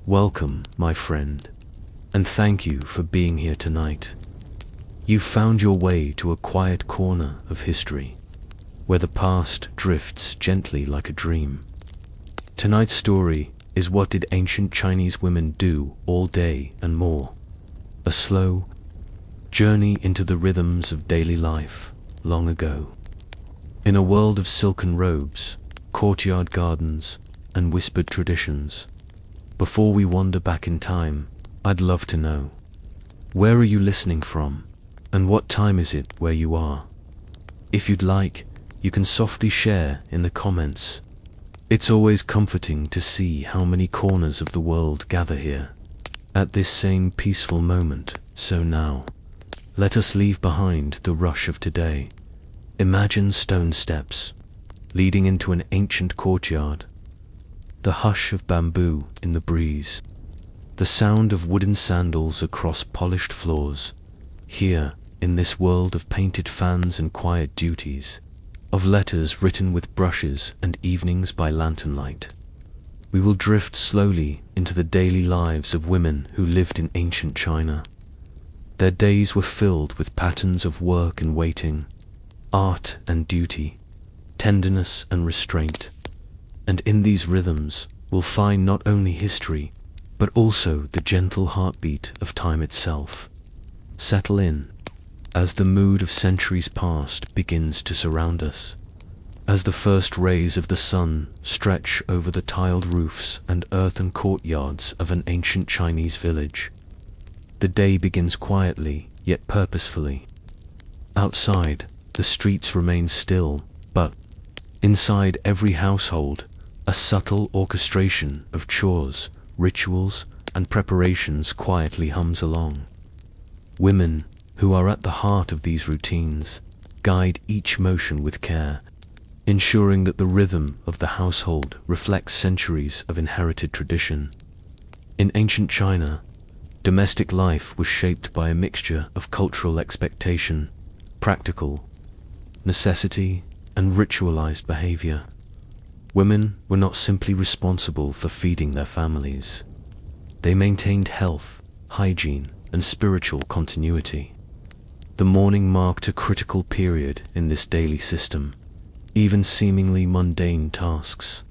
Welcome, my friend, and thank you for being here tonight. You've found your way to a quiet corner of history, where the past drifts gently like a dream. Tonight's story is what did ancient Chinese women do all day and more. A slow journey into the rhythms of daily life long ago. In a world of silken robes, courtyard gardens, and whispered traditions. Before we wander back in time, I'd love to know, where are you listening from, and what time is it where you are? If you'd like, you can softly share in the comments. It's always comforting to see how many corners of the world gather here, at this same peaceful moment. So now, let us leave behind the rush of today. Imagine stone steps, leading into an ancient courtyard, the hush of bamboo in the breeze, the sound of wooden sandals across polished floors. Here, in this world of painted fans and quiet duties, of letters written with brushes and evenings by lantern light, we will drift slowly into the daily lives of women who lived in ancient China. Their days were filled with patterns of work and waiting, art and duty, tenderness and restraint. And in these rhythms, we'll find not only history, but also the gentle heartbeat of time itself. Settle in, as the mood of centuries past begins to surround us. As the first rays of the sun stretch over the tiled roofs and earthen courtyards of an ancient Chinese village, the day begins quietly, yet purposefully. Outside, the streets remain still, but inside every household, a subtle orchestration of chores, rituals, and preparations quietly hums along. Women, who are at the heart of these routines, guide each motion with care, ensuring that the rhythm of the household reflects centuries of inherited tradition. In ancient China, domestic life was shaped by a mixture of cultural expectation, practical necessity, and ritualized behavior. Women were not simply responsible for feeding their families. They maintained health, hygiene, and spiritual continuity. The morning marked a critical period in this daily system. Even seemingly mundane tasks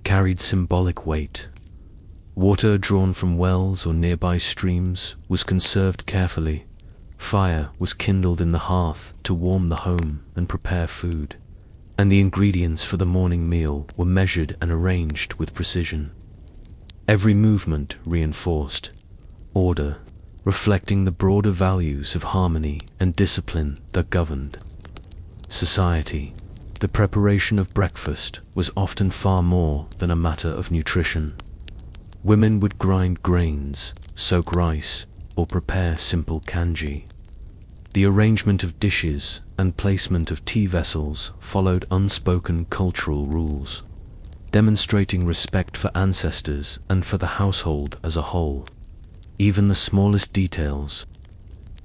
carried symbolic weight. Water drawn from wells or nearby streams was conserved carefully. Fire was kindled in the hearth to warm the home and prepare food, and the ingredients for the morning meal were measured and arranged with precision. Every movement reinforced order, reflecting the broader values of harmony and discipline that governed society. The preparation of breakfast was often far more than a matter of nutrition. Women would grind grains, soak rice, or prepare simple kanji. The arrangement of dishes and placement of tea vessels followed unspoken cultural rules, demonstrating respect for ancestors and for the household as a whole. Even the smallest details,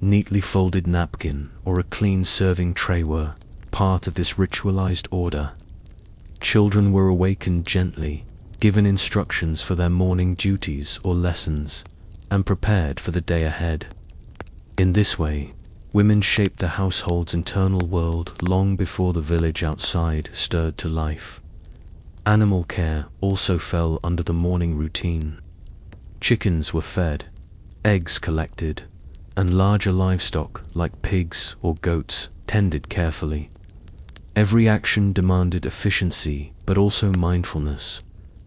neatly folded napkin or a clean serving tray, were part of this ritualized order. Children were awakened gently, given instructions for their morning duties or lessons, and prepared for the day ahead. In this way, women shaped the household's internal world long before the village outside stirred to life. Animal care also fell under the morning routine. Chickens were fed, eggs collected, and larger livestock like pigs or goats tended carefully. Every action demanded efficiency but also mindfulness,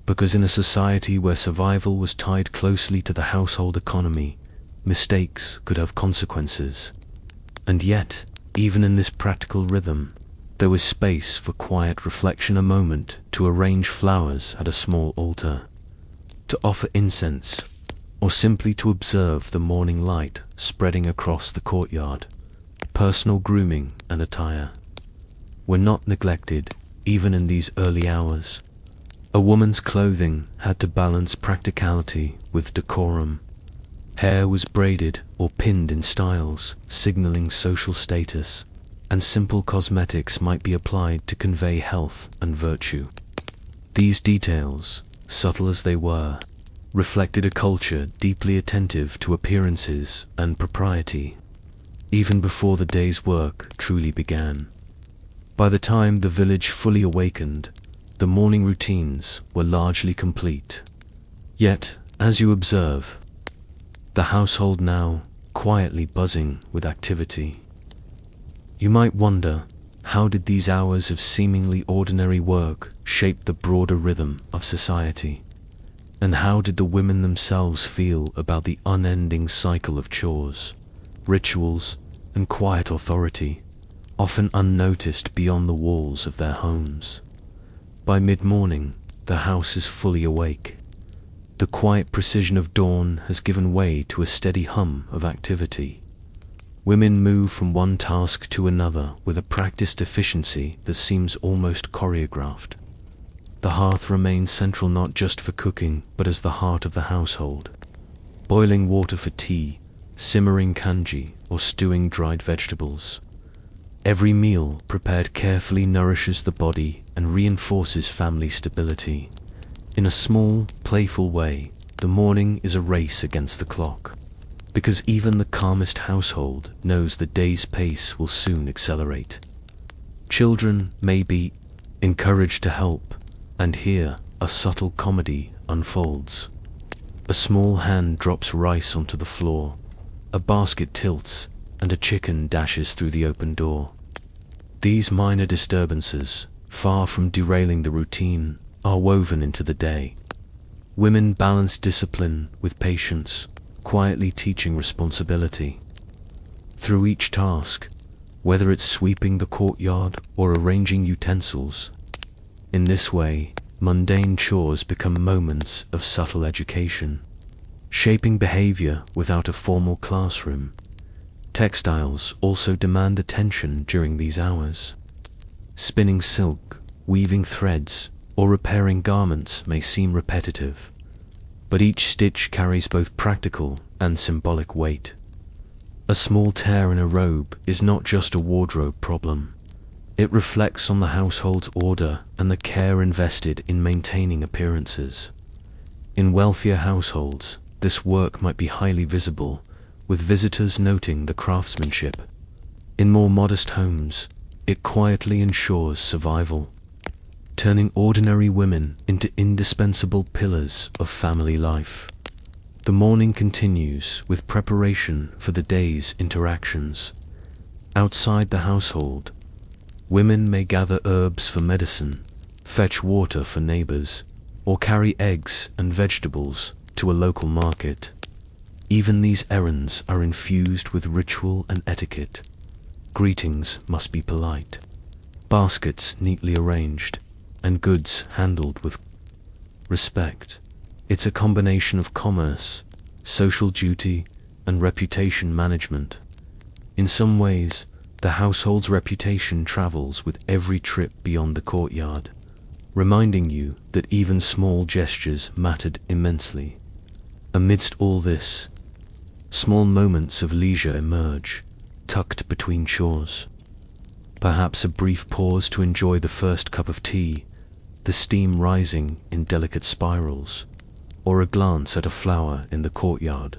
because in a society where survival was tied closely to the household economy, mistakes could have consequences. And yet, even in this practical rhythm, there was space for quiet reflection, a moment to arrange flowers at a small altar, to offer incense, or simply to observe the morning light spreading across the courtyard. Personal grooming and attire were not neglected even in these early hours. A woman's clothing had to balance practicality with decorum. Hair was braided or pinned in styles, signaling social status, and simple cosmetics might be applied to convey health and virtue. These details, subtle as they were, reflected a culture deeply attentive to appearances and propriety, even before the day's work truly began. By the time the village fully awakened, the morning routines were largely complete. Yet, as you observe, the household now quietly buzzing with activity. You might wonder, how did these hours of seemingly ordinary work shape the broader rhythm of society? And how did the women themselves feel about the unending cycle of chores, rituals, and quiet authority, often unnoticed beyond the walls of their homes? By mid-morning, the house is fully awake. The quiet precision of dawn has given way to a steady hum of activity. Women move from one task to another with a practiced efficiency that seems almost choreographed. The hearth remains central not just for cooking, but as the heart of the household. Boiling water for tea, simmering kanji, or stewing dried vegetables. Every meal prepared carefully nourishes the body and reinforces family stability. In a small, playful way, the morning is a race against the clock, because even the calmest household knows the day's pace will soon accelerate. Children may be encouraged to help, and here a subtle comedy unfolds. A small hand drops rice onto the floor, a basket tilts, and a chicken dashes through the open door. These minor disturbances, far from derailing the routine, are woven into the day. Women balance discipline with patience, quietly teaching responsibility. Through each task, whether it's sweeping the courtyard or arranging utensils, in this way, mundane chores become moments of subtle education, shaping behavior without a formal classroom. Textiles also demand attention during these hours. Spinning silk, weaving threads, or repairing garments may seem repetitive, but each stitch carries both practical and symbolic weight. A small tear in a robe is not just a wardrobe problem. It reflects on the household's order and the care invested in maintaining appearances. In wealthier households, this work might be highly visible, with visitors noting the craftsmanship. In more modest homes, it quietly ensures survival, turning ordinary women into indispensable pillars of family life. The morning continues with preparation for the day's interactions. Outside the household, women may gather herbs for medicine, fetch water for neighbors, or carry eggs and vegetables to a local market. Even these errands are infused with ritual and etiquette. Greetings must be polite, baskets neatly arranged, and goods handled with respect. It's a combination of commerce, social duty, and reputation management. In some ways, the household's reputation travels with every trip beyond the courtyard, reminding you that even small gestures mattered immensely. Amidst all this, small moments of leisure emerge, tucked between chores. Perhaps a brief pause to enjoy the first cup of tea, the steam rising in delicate spirals, or a glance at a flower in the courtyard.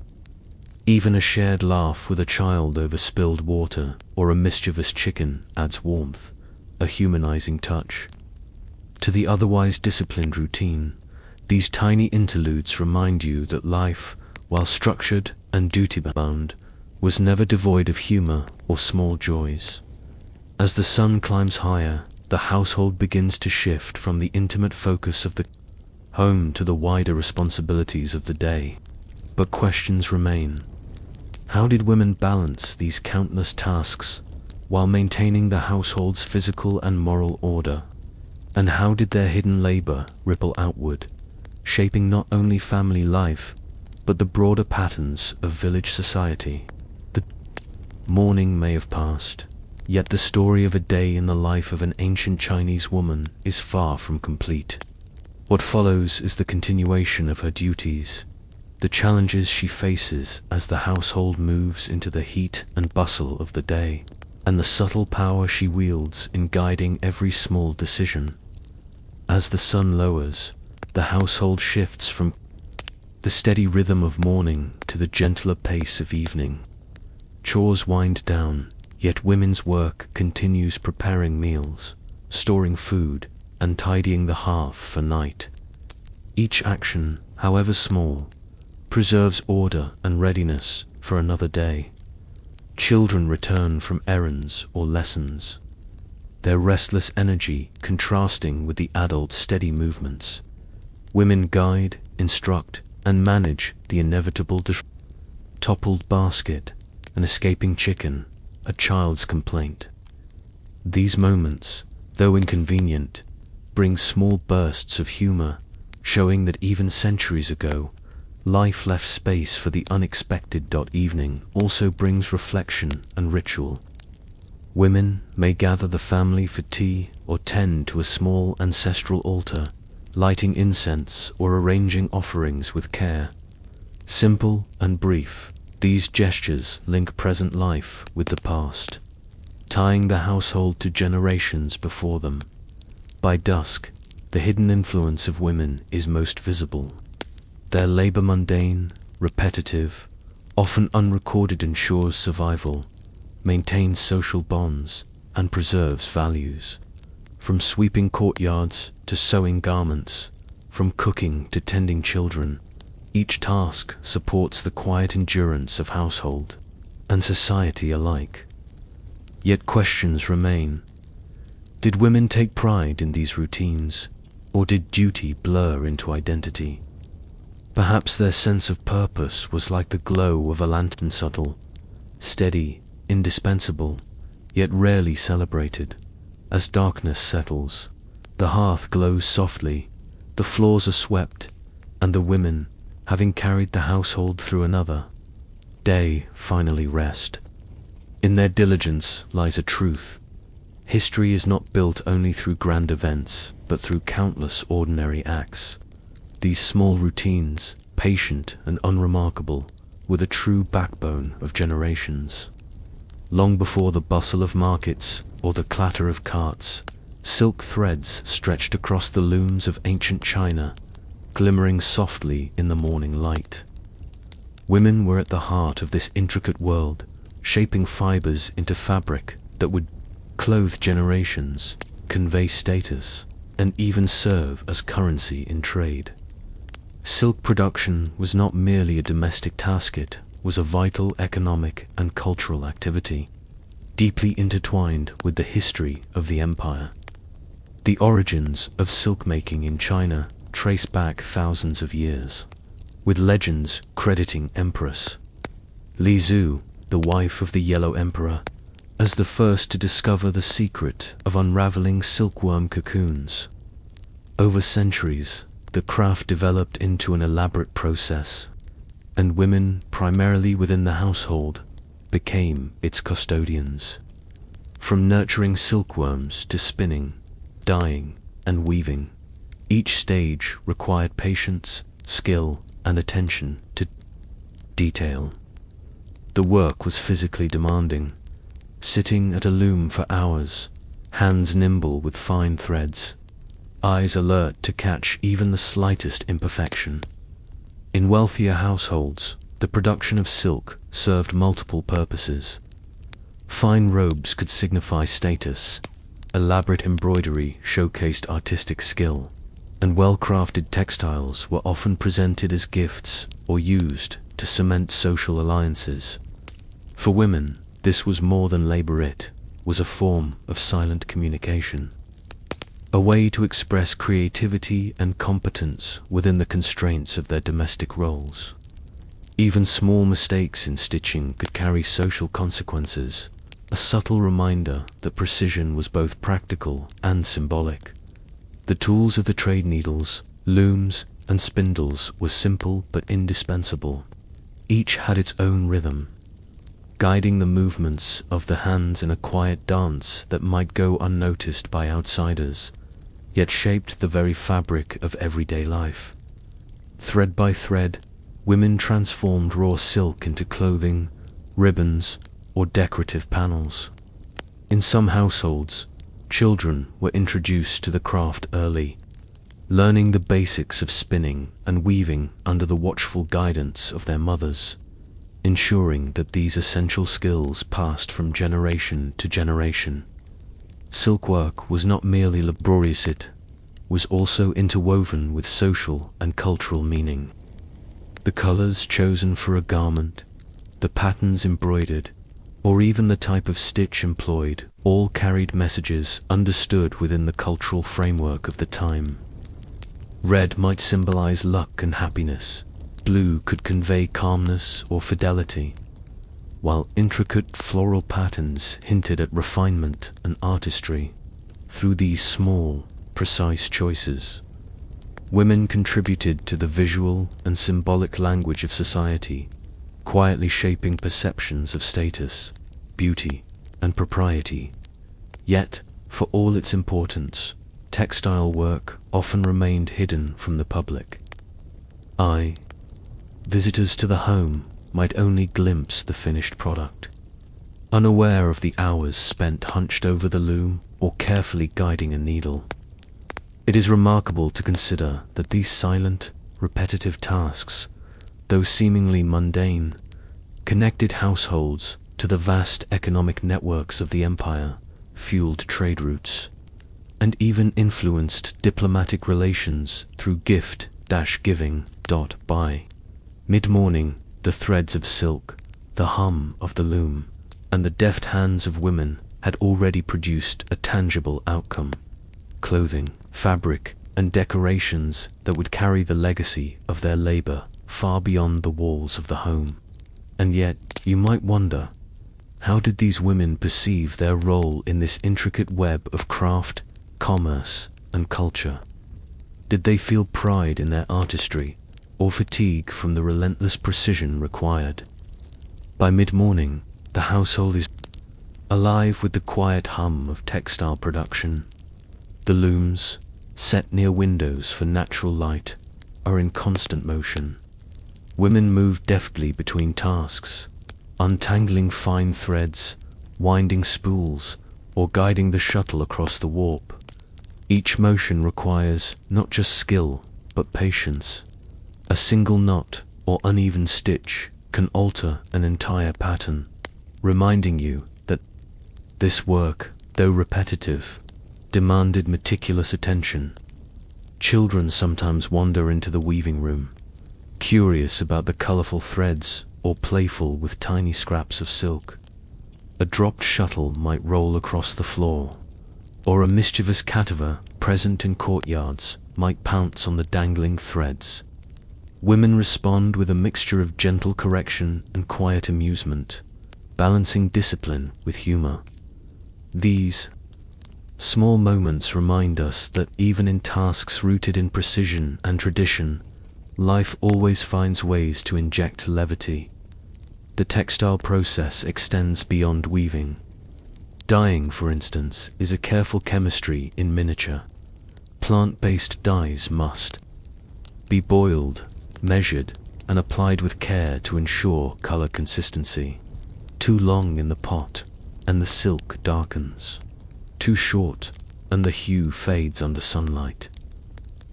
Even a shared laugh with a child over spilled water or a mischievous chicken adds warmth, a humanizing touch. To the otherwise disciplined routine, these tiny interludes remind you that life, while structured and duty-bound, was never devoid of humor or small joys. As the sun climbs higher, the household begins to shift from the intimate focus of the home to the wider responsibilities of the day. But questions remain. How did women balance these countless tasks while maintaining the household's physical and moral order? And how did their hidden labor ripple outward, shaping not only family life, but the broader patterns of village society? The morning may have passed, yet the story of a day in the life of an ancient Chinese woman is far from complete. What follows is the continuation of her duties, the challenges she faces as the household moves into the heat and bustle of the day, and the subtle power she wields in guiding every small decision. As the sun lowers, the household shifts from the steady rhythm of morning to the gentler pace of evening. Chores wind down, yet women's work continues, preparing meals, storing food, and tidying the hearth for night. Each action, however small, preserves order and readiness for another day. Children return from errands or lessons, their restless energy contrasting with the adults' steady movements. Women guide, instruct, and manage the inevitable toppled basket, an escaping chicken, a child's complaint. These moments, though inconvenient, bring small bursts of humor, showing that even centuries ago, life left space for the unexpected. Evening also brings reflection and ritual. Women may gather the family for tea or tend to a small ancestral altar, lighting incense or arranging offerings with care. Simple and brief, these gestures link present life with the past, tying the household to generations before them. By dusk, the hidden influence of women is most visible. Their labor, mundane, repetitive, often unrecorded, ensures survival, maintains social bonds, and preserves values. From sweeping courtyards to sewing garments, from cooking to tending children, each task supports the quiet endurance of household and society alike. Yet questions remain. Did women take pride in these routines, or did duty blur into identity? Perhaps their sense of purpose was like the glow of a lantern, subtle, steady, indispensable, yet rarely celebrated. As darkness settles, the hearth glows softly, the floors are swept, and the women, having carried the household through another day, finally rest. In their diligence lies a truth. History is not built only through grand events, but through countless ordinary acts. These small routines, patient and unremarkable, were the true backbone of generations. Long before the bustle of markets or the clatter of carts, silk threads stretched across the looms of ancient China, glimmering softly in the morning light. Women were at the heart of this intricate world, shaping fibers into fabric that would clothe generations, convey status, and even serve as currency in trade. Silk production was not merely a domestic task, it was a vital economic and cultural activity, deeply intertwined with the history of the empire. The origins of silk making in China trace back thousands of years, with legends crediting Empress Li Zhu, the wife of the Yellow Emperor, as the first to discover the secret of unraveling silkworm cocoons. Over centuries, the craft developed into an elaborate process, and women, primarily within the household, became its custodians. From nurturing silkworms to spinning, dyeing, and weaving, each stage required patience, skill, and attention to detail. The work was physically demanding, sitting at a loom for hours, hands nimble with fine threads, eyes alert to catch even the slightest imperfection. In wealthier households, the production of silk served multiple purposes. Fine robes could signify status, elaborate embroidery showcased artistic skill, and well-crafted textiles were often presented as gifts or used to cement social alliances. For women, this was more than labor, it was a form of silent communication, a way to express creativity and competence within the constraints of their domestic roles. Even small mistakes in stitching could carry social consequences, a subtle reminder that precision was both practical and symbolic. The tools of the trade, needles, looms, and spindles, were simple but indispensable. Each had its own rhythm, guiding the movements of the hands in a quiet dance that might go unnoticed by outsiders, yet shaped the very fabric of everyday life. Thread by thread, women transformed raw silk into clothing, ribbons, or decorative panels. In some households, children were introduced to the craft early, learning the basics of spinning and weaving under the watchful guidance of their mothers, ensuring that these essential skills passed from generation to generation. Silkwork was not merely laborious, it was also interwoven with social and cultural meaning. The colors chosen for a garment, the patterns embroidered, or even the type of stitch employed, all carried messages understood within the cultural framework of the time. Red might symbolize luck and happiness, blue could convey calmness or fidelity, while intricate floral patterns hinted at refinement and artistry. Through these small, precise choices, women contributed to the visual and symbolic language of society, quietly shaping perceptions of status, beauty, and propriety. Yet, for all its importance, textile work often remained hidden from the public. Visitors to the home might only glimpse the finished product, unaware of the hours spent hunched over the loom or carefully guiding a needle. It is remarkable to consider that these silent, repetitive tasks, though seemingly mundane, connected households to the vast economic networks of the empire, fueled trade routes, and even influenced diplomatic relations through gift-giving. By mid-morning, the threads of silk, the hum of the loom, and the deft hands of women had already produced a tangible outcome: clothing, fabric, and decorations that would carry the legacy of their labor far beyond the walls of the home. And yet, you might wonder, how did these women perceive their role in this intricate web of craft, commerce, and culture? Did they feel pride in their artistry, or fatigue from the relentless precision required? By mid-morning, the household is alive with the quiet hum of textile production. The looms, set near windows for natural light, are in constant motion. Women move deftly between tasks, untangling fine threads, winding spools, or guiding the shuttle across the warp. Each motion requires not just skill, but patience. A single knot or uneven stitch can alter an entire pattern, reminding you that this work, though repetitive, demanded meticulous attention. Children sometimes wander into the weaving room, curious about the colorful threads or playful with tiny scraps of silk. A dropped shuttle might roll across the floor, or a mischievous cataver present in courtyards might pounce on the dangling threads. Women respond with a mixture of gentle correction and quiet amusement, balancing discipline with humor. These small moments remind us that even in tasks rooted in precision and tradition, life always finds ways to inject levity. The textile process extends beyond weaving. Dyeing, for instance, is a careful chemistry in miniature. Plant-based dyes must be boiled, measured, and applied with care to ensure color consistency. Too long in the pot, and the silk darkens. Too short, and the hue fades under sunlight.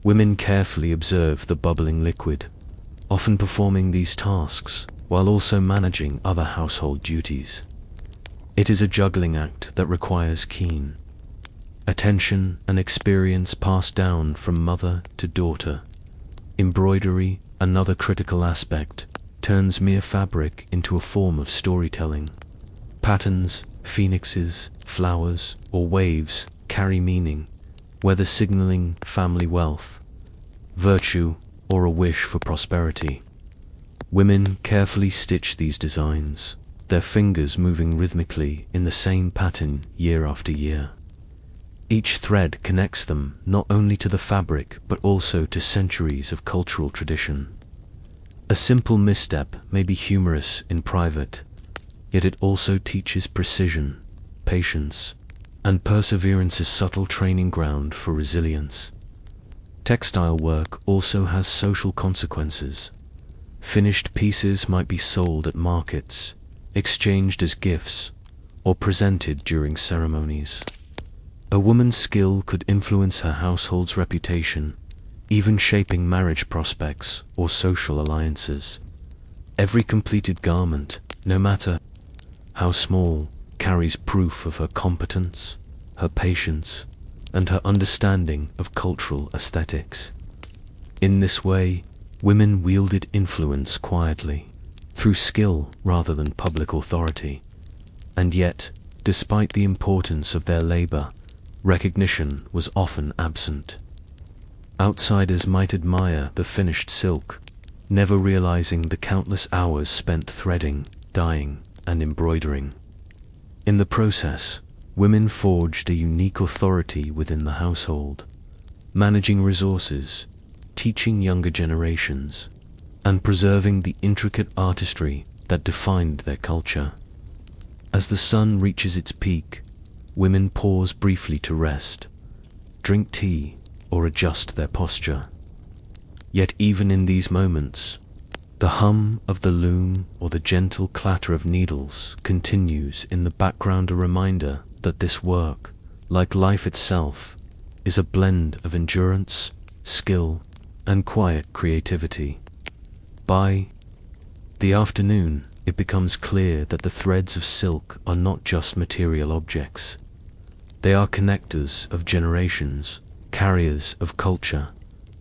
Women carefully observe the bubbling liquid, often performing these tasks while also managing other household duties. It is a juggling act that requires keen attention and experience passed down from mother to daughter. Embroidery, another critical aspect, turns mere fabric into a form of storytelling. Patterns, phoenixes, flowers, or waves carry meaning, whether signaling family wealth, virtue, or a wish for prosperity. Women carefully stitch these designs, their fingers moving rhythmically in the same pattern year after year. Each thread connects them not only to the fabric but also to centuries of cultural tradition. A simple misstep may be humorous in private, yet it also teaches precision, patience, and perseverance's subtle training ground for resilience. Textile work also has social consequences. Finished pieces might be sold at markets, exchanged as gifts, or presented during ceremonies. A woman's skill could influence her household's reputation, even shaping marriage prospects or social alliances. Every completed garment, no matter how small, carries proof of her competence, her patience, and her understanding of cultural aesthetics. In this way, women wielded influence quietly, through skill rather than public authority. And yet, despite the importance of their labor, recognition was often absent. Outsiders might admire the finished silk, never realizing the countless hours spent threading, dyeing, and embroidering. In the process, women forged a unique authority within the household, managing resources, teaching younger generations, and preserving the intricate artistry that defined their culture. As the sun reaches its peak, women pause briefly to rest, drink tea, or adjust their posture. Yet even in these moments, the hum of the loom or the gentle clatter of needles continues in the background, a reminder that this work, like life itself, is a blend of endurance, skill, and quiet creativity. By the afternoon, it becomes clear that the threads of silk are not just material objects. They are connectors of generations, carriers of culture,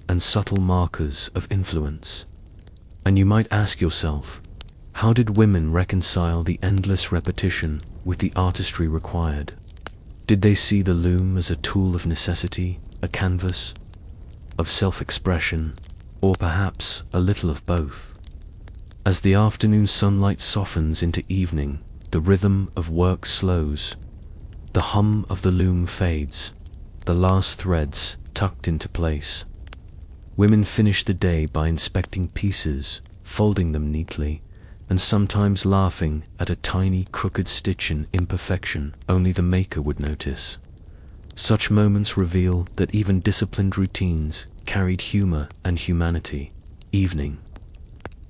and subtle markers of influence. And you might ask yourself, how did women reconcile the endless repetition with the artistry required? Did they see the loom as a tool of necessity, a canvas of self-expression, or perhaps a little of both? As the afternoon sunlight softens into evening, the rhythm of work slows. The hum of the loom fades, the last threads tucked into place. Women finish the day by inspecting pieces, folding them neatly, and sometimes laughing at a tiny crooked stitch and imperfection only the maker would notice. Such moments reveal that even disciplined routines carried humor and humanity. Evening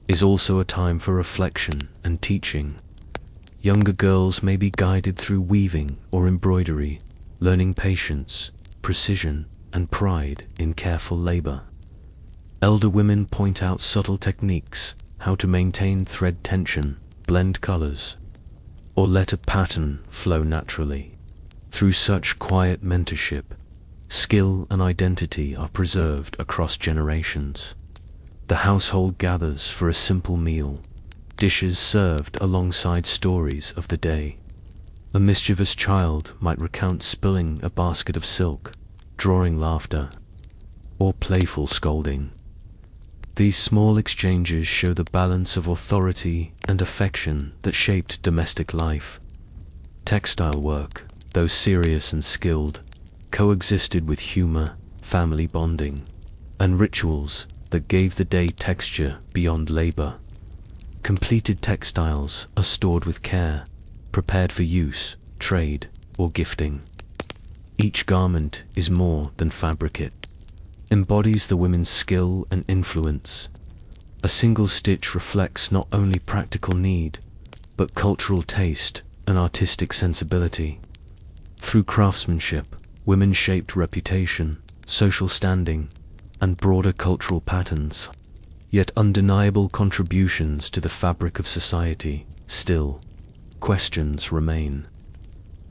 is also a time for reflection and teaching. Younger girls may be guided through weaving or embroidery, learning patience, precision, and pride in careful labor. Elder women point out subtle techniques, how to maintain thread tension, blend colors, or let a pattern flow naturally. Through such quiet mentorship, skill and identity are preserved across generations. The household gathers for a simple meal, dishes served alongside stories of the day. A mischievous child might recount spilling a basket of silk, drawing laughter, or playful scolding. These small exchanges show the balance of authority and affection that shaped domestic life. Textile work, though serious and skilled, coexisted with humor, family bonding, and rituals that gave the day texture beyond labor. Completed textiles are stored with care, prepared for use, trade, or gifting. Each garment is more than fabric. It embodies the women's skill and influence. A single stitch reflects not only practical need, but cultural taste and artistic sensibility. Through craftsmanship, women shaped reputation, social standing, and broader cultural patterns. Yet undeniable contributions to the fabric of society. Still, questions remain.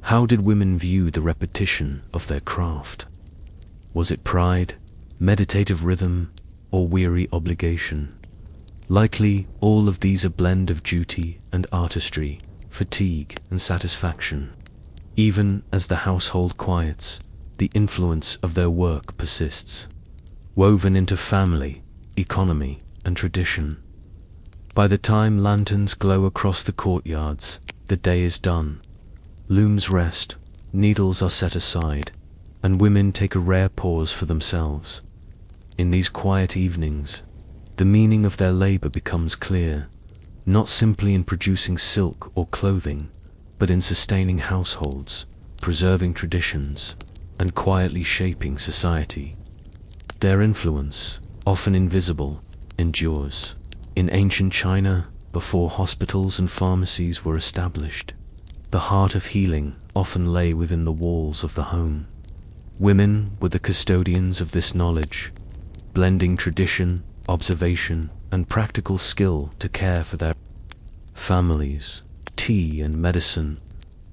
How did women view the repetition of their craft? Was it pride, meditative rhythm, or weary obligation? Likely, all of these a blend of duty and artistry, fatigue and satisfaction. Even as the household quiets, the influence of their work persists, woven into family, economy, and tradition. By the time lanterns glow across the courtyards, the day is done. Looms rest, needles are set aside, and women take a rare pause for themselves. In these quiet evenings, the meaning of their labor becomes clear, not simply in producing silk or clothing, but in sustaining households, preserving traditions, and quietly shaping society. Their influence, often invisible, endures. In ancient China, before hospitals and pharmacies were established, the heart of healing often lay within the walls of the home. Women were the custodians of this knowledge, blending tradition, observation, and practical skill to care for their families. Tea and medicine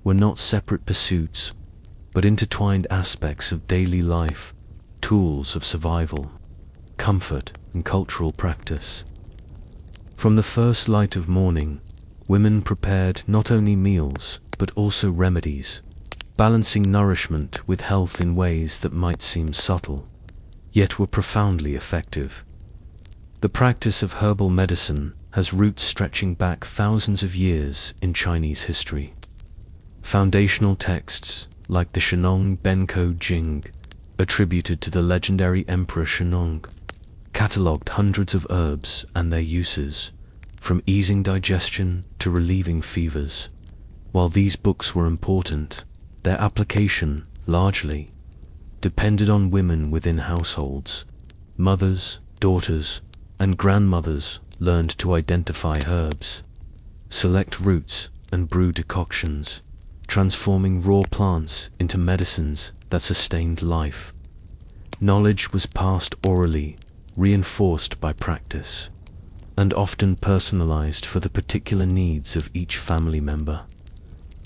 were not separate pursuits, but intertwined aspects of daily life, tools of survival, comfort, and cultural practice. From the first light of morning, women prepared not only meals, but also remedies, balancing nourishment with health in ways that might seem subtle, yet were profoundly effective. The practice of herbal medicine has roots stretching back thousands of years in Chinese history. Foundational texts, like the Shenong Benko Jing, attributed to the legendary Emperor Shenong, catalogued hundreds of herbs and their uses, from easing digestion to relieving fevers. While these books were important, their application, largely, depended on women within households. Mothers, daughters, and grandmothers learned to identify herbs, select roots, and brew decoctions, transforming raw plants into medicines that sustained life. Knowledge was passed orally, reinforced by practice, and often personalized for the particular needs of each family member.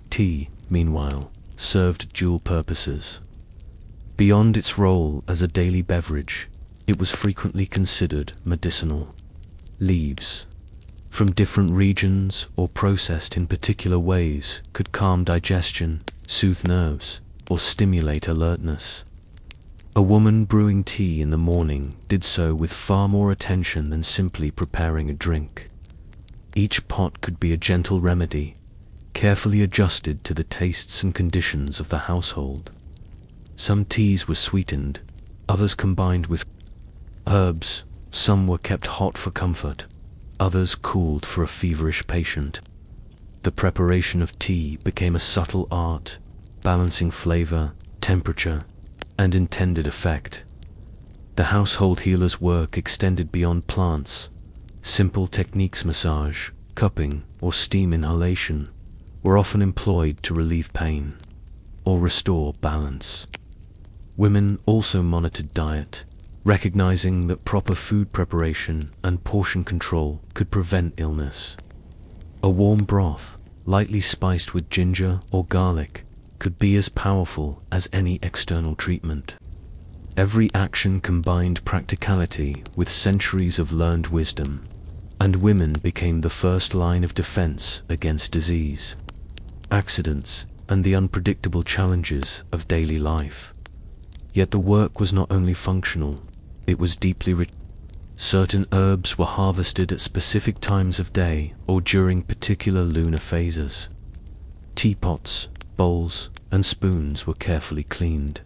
Tea, meanwhile, served dual purposes. Beyond its role as a daily beverage, it was frequently considered medicinal. Leaves, from different regions or processed in particular ways, could calm digestion, soothe nerves, or stimulate alertness. A woman brewing tea in the morning did so with far more attention than simply preparing a drink. Each pot could be a gentle remedy, carefully adjusted to the tastes and conditions of the household. Some teas were sweetened, others combined with herbs, some were kept hot for comfort, others cooled for a feverish patient. The preparation of tea became a subtle art, balancing flavor, temperature, and intended effect. The household healer's work extended beyond plants. Simple techniques, massage, cupping, or steam inhalation, were often employed to relieve pain or restore balance. Women also monitored diet, recognizing that proper food preparation and portion control could prevent illness. A warm broth, lightly spiced with ginger or garlic, could be as powerful as any external treatment. Every action combined practicality with centuries of learned wisdom, and women became the first line of defense against disease, accidents, and the unpredictable challenges of daily life. Yet the work was not only functional, it was deeply rich. Certain herbs were harvested at specific times of day or during particular lunar phases. Teapots, bowls, and spoons were carefully cleaned,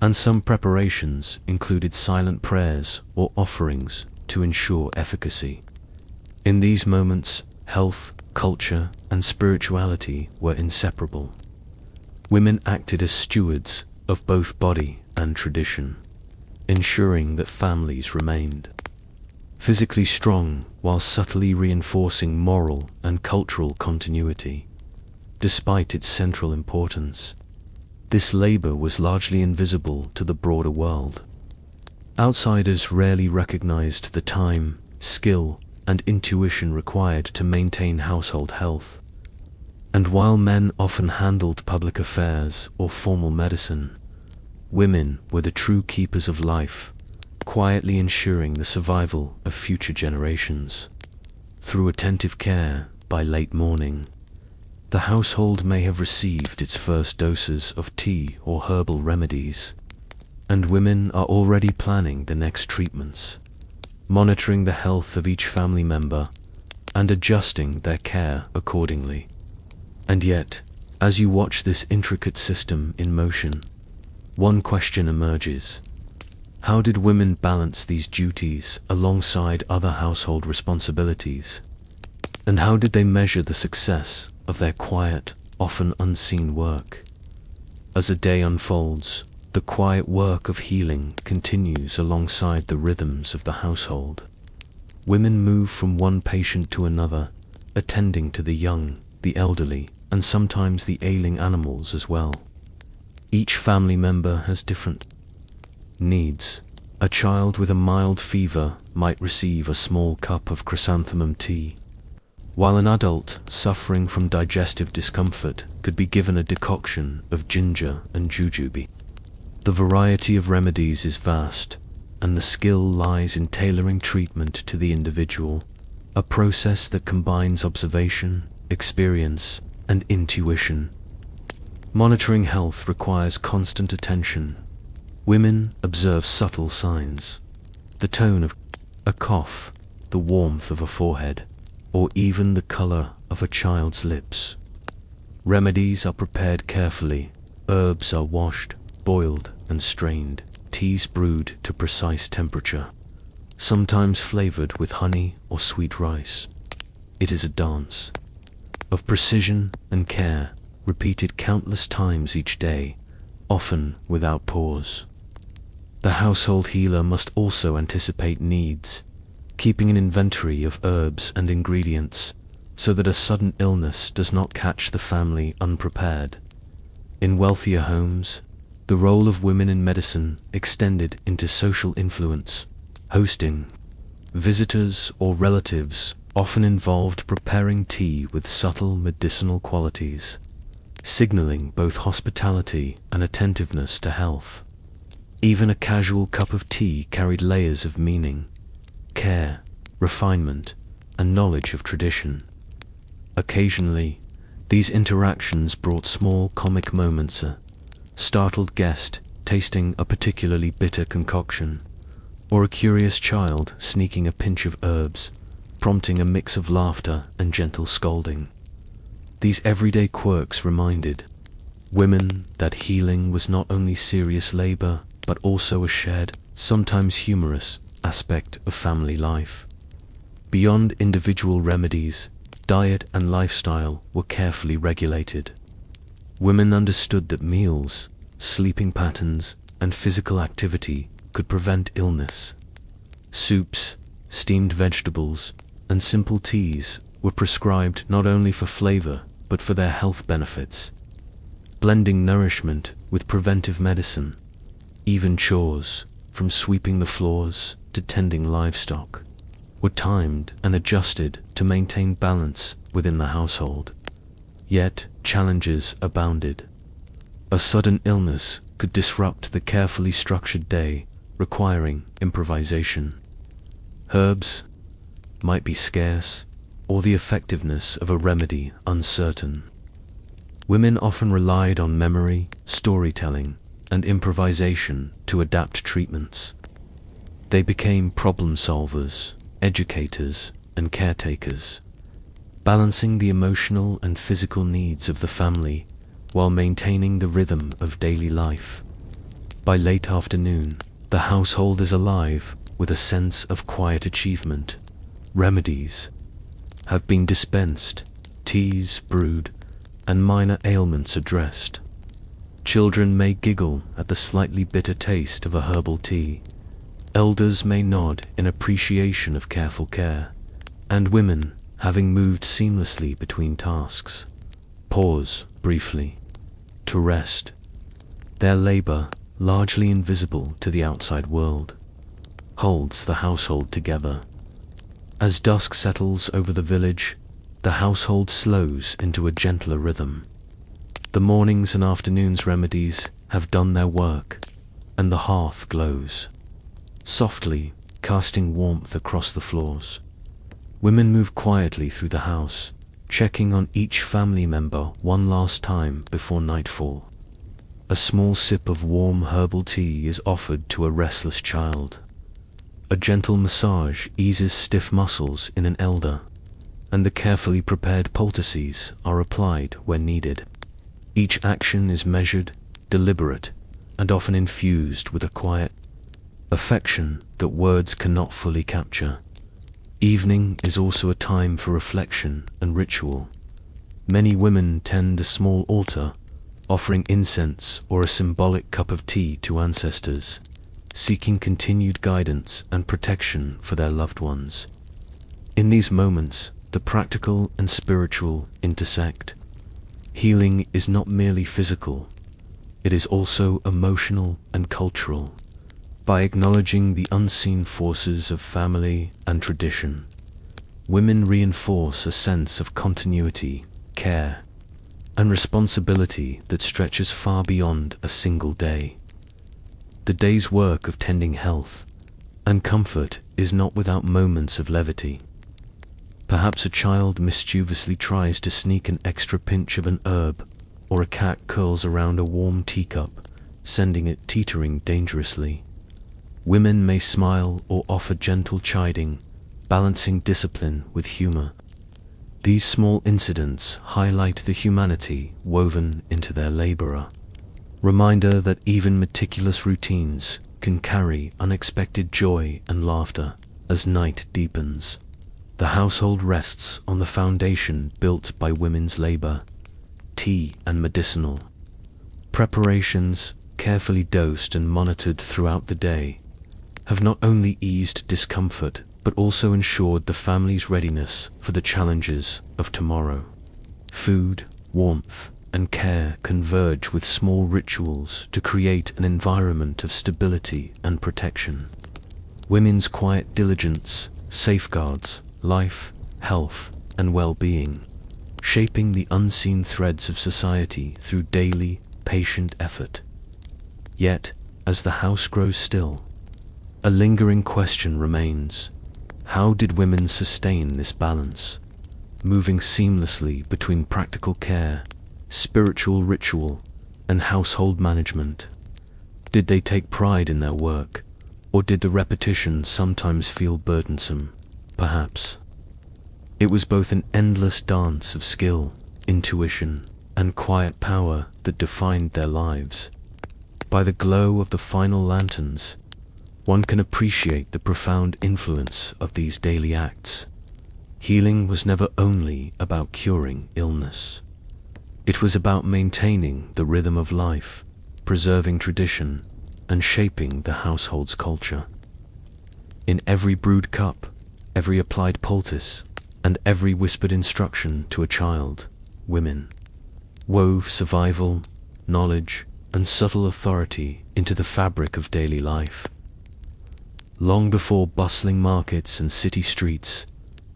and some preparations included silent prayers or offerings to ensure efficacy. In these moments, health, culture, and spirituality were inseparable. Women acted as stewards of both body and tradition, ensuring that families remained physically strong while subtly reinforcing moral and cultural continuity. Despite its central importance, this labor was largely invisible to the broader world. Outsiders rarely recognized the time, skill, and intuition required to maintain household health. And while men often handled public affairs or formal medicine, women were the true keepers of life, quietly ensuring the survival of future generations. Through attentive care, by late morning, the household may have received its first doses of tea or herbal remedies, and women are already planning the next treatments, monitoring the health of each family member, and adjusting their care accordingly. And yet, as you watch this intricate system in motion, one question emerges. How did women balance these duties alongside other household responsibilities? And how did they measure the success of their quiet, often unseen work? As the day unfolds, the quiet work of healing continues alongside the rhythms of the household. Women move from one patient to another, attending to the young, the elderly, and sometimes the ailing animals as well. Each family member has different needs, A child with a mild fever might receive a small cup of chrysanthemum tea, while an adult suffering from digestive discomfort could be given a decoction of ginger and jujube. The variety of remedies is vast, and the skill lies in tailoring treatment to the individual, a process that combines observation, experience, and intuition. Monitoring health requires constant attention. Women observe subtle signs, the tone of a cough, the warmth of a forehead, or even the color of a child's lips. Remedies are prepared carefully, herbs are washed, boiled, and strained, teas brewed to precise temperature, sometimes flavored with honey or sweet rice. It is a dance of precision and care, repeated countless times each day, often without pause. The household healer must also anticipate needs, keeping an inventory of herbs and ingredients so that a sudden illness does not catch the family unprepared. In wealthier homes, the role of women in medicine extended into social influence. Hosting visitors or relatives often involved preparing tea with subtle medicinal qualities, signaling both hospitality and attentiveness to health. Even a casual cup of tea carried layers of meaning, care, refinement, and knowledge of tradition. Occasionally, these interactions brought small comic moments, a startled guest tasting a particularly bitter concoction, or a curious child sneaking a pinch of herbs, prompting a mix of laughter and gentle scolding. These everyday quirks reminded women that healing was not only serious labor, but also a shared, sometimes humorous, aspect of family life. Beyond individual remedies, diet and lifestyle were carefully regulated. Women understood that meals, sleeping patterns, and physical activity could prevent illness. Soups, steamed vegetables, and simple teas were prescribed not only for flavor, but for their health benefits. Blending nourishment with preventive medicine, even chores, from sweeping the floors to tending livestock, were timed and adjusted to maintain balance within the household. Yet, challenges abounded. A sudden illness could disrupt the carefully structured day, requiring improvisation. Herbs might be scarce, or the effectiveness of a remedy uncertain. Women often relied on memory, storytelling, and improvisation to adapt treatments. They became problem solvers, educators, and caretakers, balancing the emotional and physical needs of the family while maintaining the rhythm of daily life. By late afternoon, the household is alive with a sense of quiet achievement. Remedies have been dispensed, teas brewed, and minor ailments addressed. Children may giggle at the slightly bitter taste of a herbal tea. Elders may nod in appreciation of careful care, and women, having moved seamlessly between tasks, pause briefly to rest. Their labor, largely invisible to the outside world, holds the household together. As dusk settles over the village, the household slows into a gentler rhythm. The mornings and afternoons remedies have done their work, and the hearth glows, softly casting warmth across the floors. Women move quietly through the house, checking on each family member one last time before nightfall. A small sip of warm herbal tea is offered to a restless child. A gentle massage eases stiff muscles in an elder, and the carefully prepared poultices are applied where needed. Each action is measured, deliberate, and often infused with a quiet affection that words cannot fully capture. Evening is also a time for reflection and ritual. Many women tend a small altar, offering incense or a symbolic cup of tea to ancestors, seeking continued guidance and protection for their loved ones. In these moments, the practical and spiritual intersect. Healing is not merely physical, it is also emotional and cultural. By acknowledging the unseen forces of family and tradition, women reinforce a sense of continuity, care, and responsibility that stretches far beyond a single day. The day's work of tending health and comfort is not without moments of levity. Perhaps a child mischievously tries to sneak an extra pinch of an herb, or a cat curls around a warm teacup, sending it teetering dangerously. Women may smile or offer gentle chiding, balancing discipline with humor. These small incidents highlight the humanity woven into their laborer. Reminder that even meticulous routines can carry unexpected joy and laughter as night deepens. The household rests on the foundation built by women's labor, tea and medicinal preparations, carefully dosed and monitored throughout the day, have not only eased discomfort but also ensured the family's readiness for the challenges of tomorrow. Food, warmth, and care converge with small rituals to create an environment of stability and protection. Women's quiet diligence safeguards life, health, and well-being, shaping the unseen threads of society through daily, patient effort. Yet, as the house grows still, a lingering question remains: how did women sustain this balance, moving seamlessly between practical care, spiritual ritual, and household management? Did they take pride in their work, or did the repetition sometimes feel burdensome? Perhaps it was both an endless dance of skill, intuition, and quiet power that defined their lives. By the glow of the final lanterns, one can appreciate the profound influence of these daily acts. Healing was never only about curing illness. It was about maintaining the rhythm of life, preserving tradition, and shaping the household's culture. In every brewed cup, every applied poultice, and every whispered instruction to a child, women wove survival, knowledge, and subtle authority into the fabric of daily life. Long before bustling markets and city streets,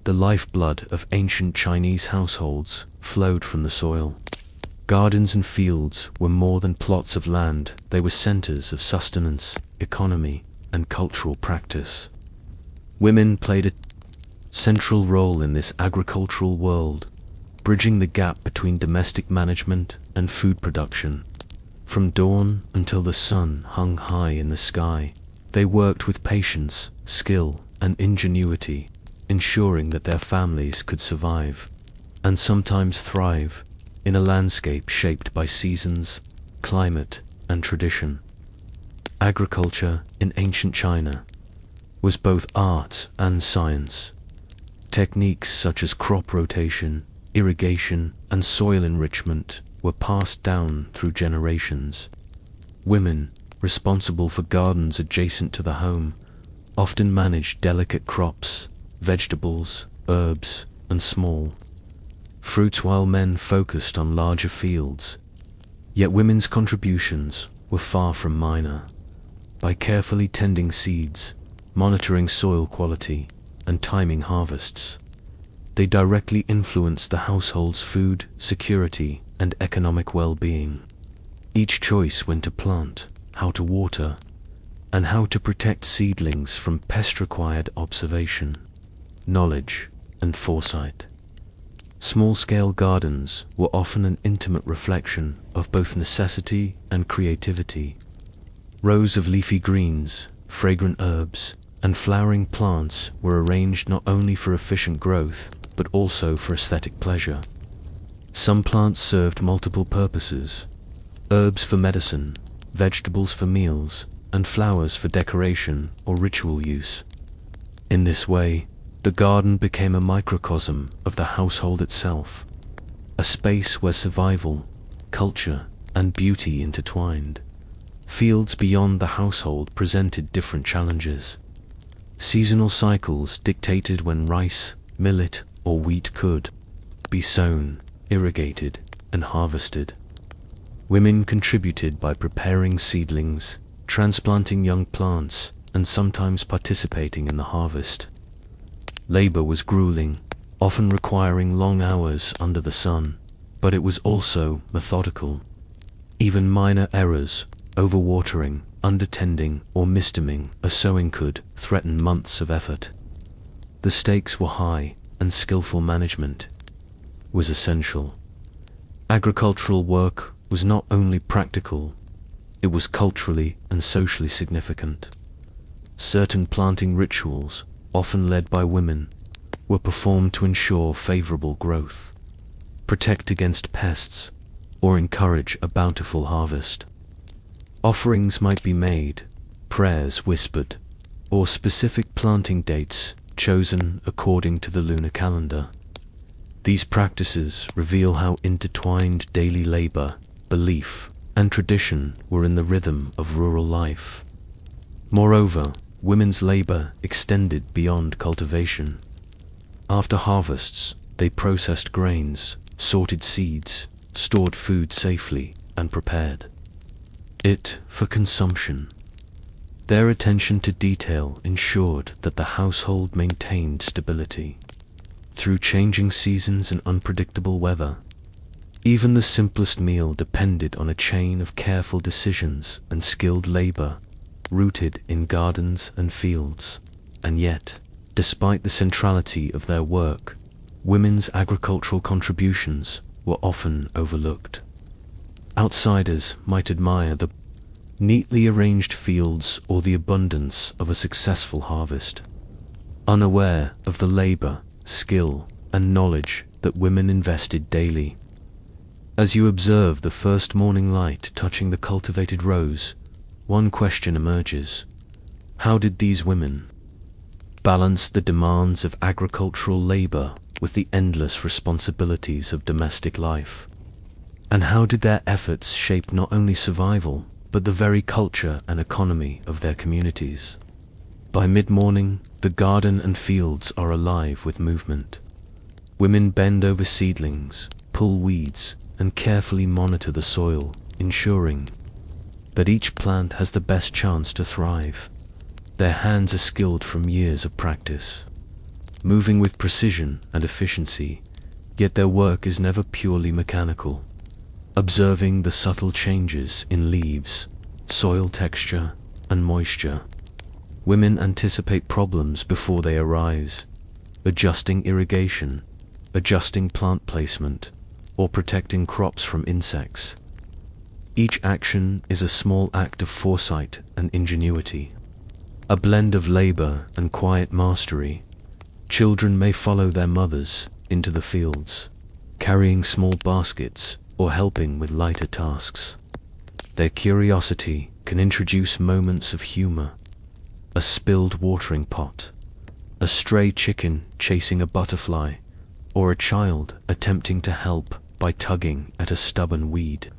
the lifeblood of ancient Chinese households flowed from the soil. Gardens and fields were more than plots of land, they were centers of sustenance, economy, and cultural practice. Women played a central role in this agricultural world, bridging the gap between domestic management and food production. From dawn until the sun hung high in the sky, they worked with patience, skill, and ingenuity, ensuring that their families could survive, and sometimes thrive, in a landscape shaped by seasons, climate, and tradition. Agriculture in ancient China was both art and science. Techniques such as crop rotation, irrigation, and soil enrichment were passed down through generations. Women, responsible for gardens adjacent to the home, often managed delicate crops, vegetables, herbs, and small fruits, while men focused on larger fields. Yet women's contributions were far from minor. By carefully tending seeds, monitoring soil quality, and timing harvests, they directly influenced the household's food security and economic well-being. Each choice when to plant, how to water, and how to protect seedlings from pest required observation, knowledge, and foresight. Small-scale gardens were often an intimate reflection of both necessity and creativity. Rows of leafy greens, fragrant herbs, and flowering plants were arranged not only for efficient growth, but also for aesthetic pleasure. Some plants served multiple purposes: herbs for medicine, vegetables for meals, and flowers for decoration or ritual use. In this way, the garden became a microcosm of the household itself, a space where survival, culture, and beauty intertwined. Fields beyond the household presented different challenges. Seasonal cycles dictated when rice, millet, or wheat could be sown, irrigated, and harvested. Women contributed by preparing seedlings, transplanting young plants, and sometimes participating in the harvest. Labor was grueling, often requiring long hours under the sun, but it was also methodical. Even minor errors, overwatering, undertending, or mistiming a sowing could threaten months of effort. The stakes were high, and skillful management was essential. Agricultural work was not only practical, it was culturally and socially significant. Certain planting rituals, often led by women, were performed to ensure favorable growth, protect against pests, or encourage a bountiful harvest. Offerings might be made, prayers whispered, or specific planting dates chosen according to the lunar calendar. These practices reveal how intertwined daily labor, belief, and tradition were in the rhythm of rural life. Moreover, women's labor extended beyond cultivation. After harvests, they processed grains, sorted seeds, stored food safely, and prepared it for consumption. Their attention to detail ensured that the household maintained stability through changing seasons and unpredictable weather. Even the simplest meal depended on a chain of careful decisions and skilled labor, rooted in gardens and fields. And yet, despite the centrality of their work, women's agricultural contributions were often overlooked. Outsiders might admire the neatly arranged fields or the abundance of a successful harvest, unaware of the labor, skill, and knowledge that women invested daily. As you observe the first morning light touching the cultivated rows, one question emerges. How did these women balance the demands of agricultural labor with the endless responsibilities of domestic life? And how did their efforts shape not only survival, but the very culture and economy of their communities? By mid-morning, the garden and fields are alive with movement. Women bend over seedlings, pull weeds, and carefully monitor the soil, ensuring that each plant has the best chance to thrive. Their hands are skilled from years of practice, moving with precision and efficiency, yet their work is never purely mechanical. Observing the subtle changes in leaves, soil texture, and moisture, women anticipate problems before they arise, adjusting irrigation, adjusting plant placement, or protecting crops from insects. Each action is a small act of foresight and ingenuity, a blend of labor and quiet mastery. Children may follow their mothers into the fields, carrying small baskets or helping with lighter tasks. Their curiosity can introduce moments of humor, a spilled watering pot, a stray chicken chasing a butterfly, or a child attempting to help by tugging at a stubborn weed.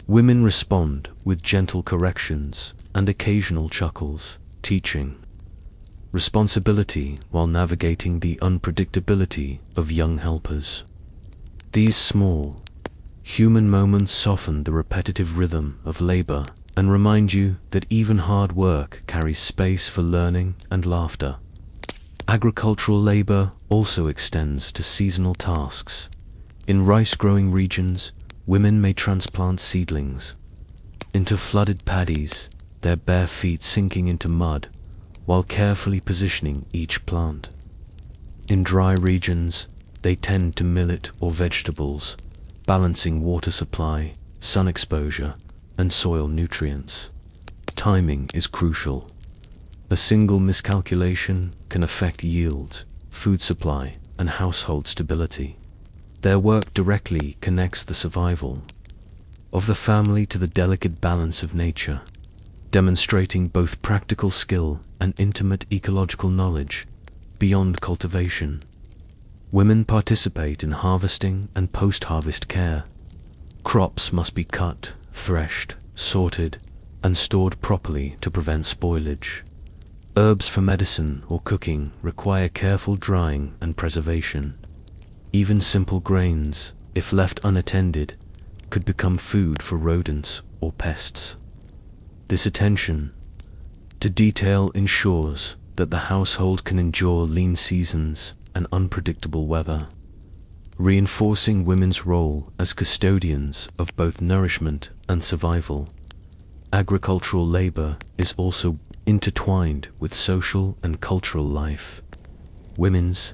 Women respond with gentle corrections and occasional chuckles, teaching responsibility while navigating the unpredictability of young helpers. These small, human moments soften the repetitive rhythm of labor and remind you that even hard work carries space for learning and laughter. Agricultural labor also extends to seasonal tasks. In rice-growing regions, women may transplant seedlings into flooded paddies, their bare feet sinking into mud while carefully positioning each plant. In dry regions, they tend to millet or vegetables, balancing water supply, sun exposure, and soil nutrients. Timing is crucial. A single miscalculation can affect yield, food supply, and household stability. Their work directly connects the survival of the family to the delicate balance of nature, demonstrating both practical skill and intimate ecological knowledge beyond cultivation. Women participate in harvesting and post-harvest care. Crops must be cut, threshed, sorted, and stored properly to prevent spoilage. Herbs for medicine or cooking require careful drying and preservation. Even simple grains, if left unattended, could become food for rodents or pests. This attention to detail ensures that the household can endure lean seasons and unpredictable weather, reinforcing women's role as custodians of both nourishment and survival. Agricultural labor is also intertwined with social and cultural life. Women's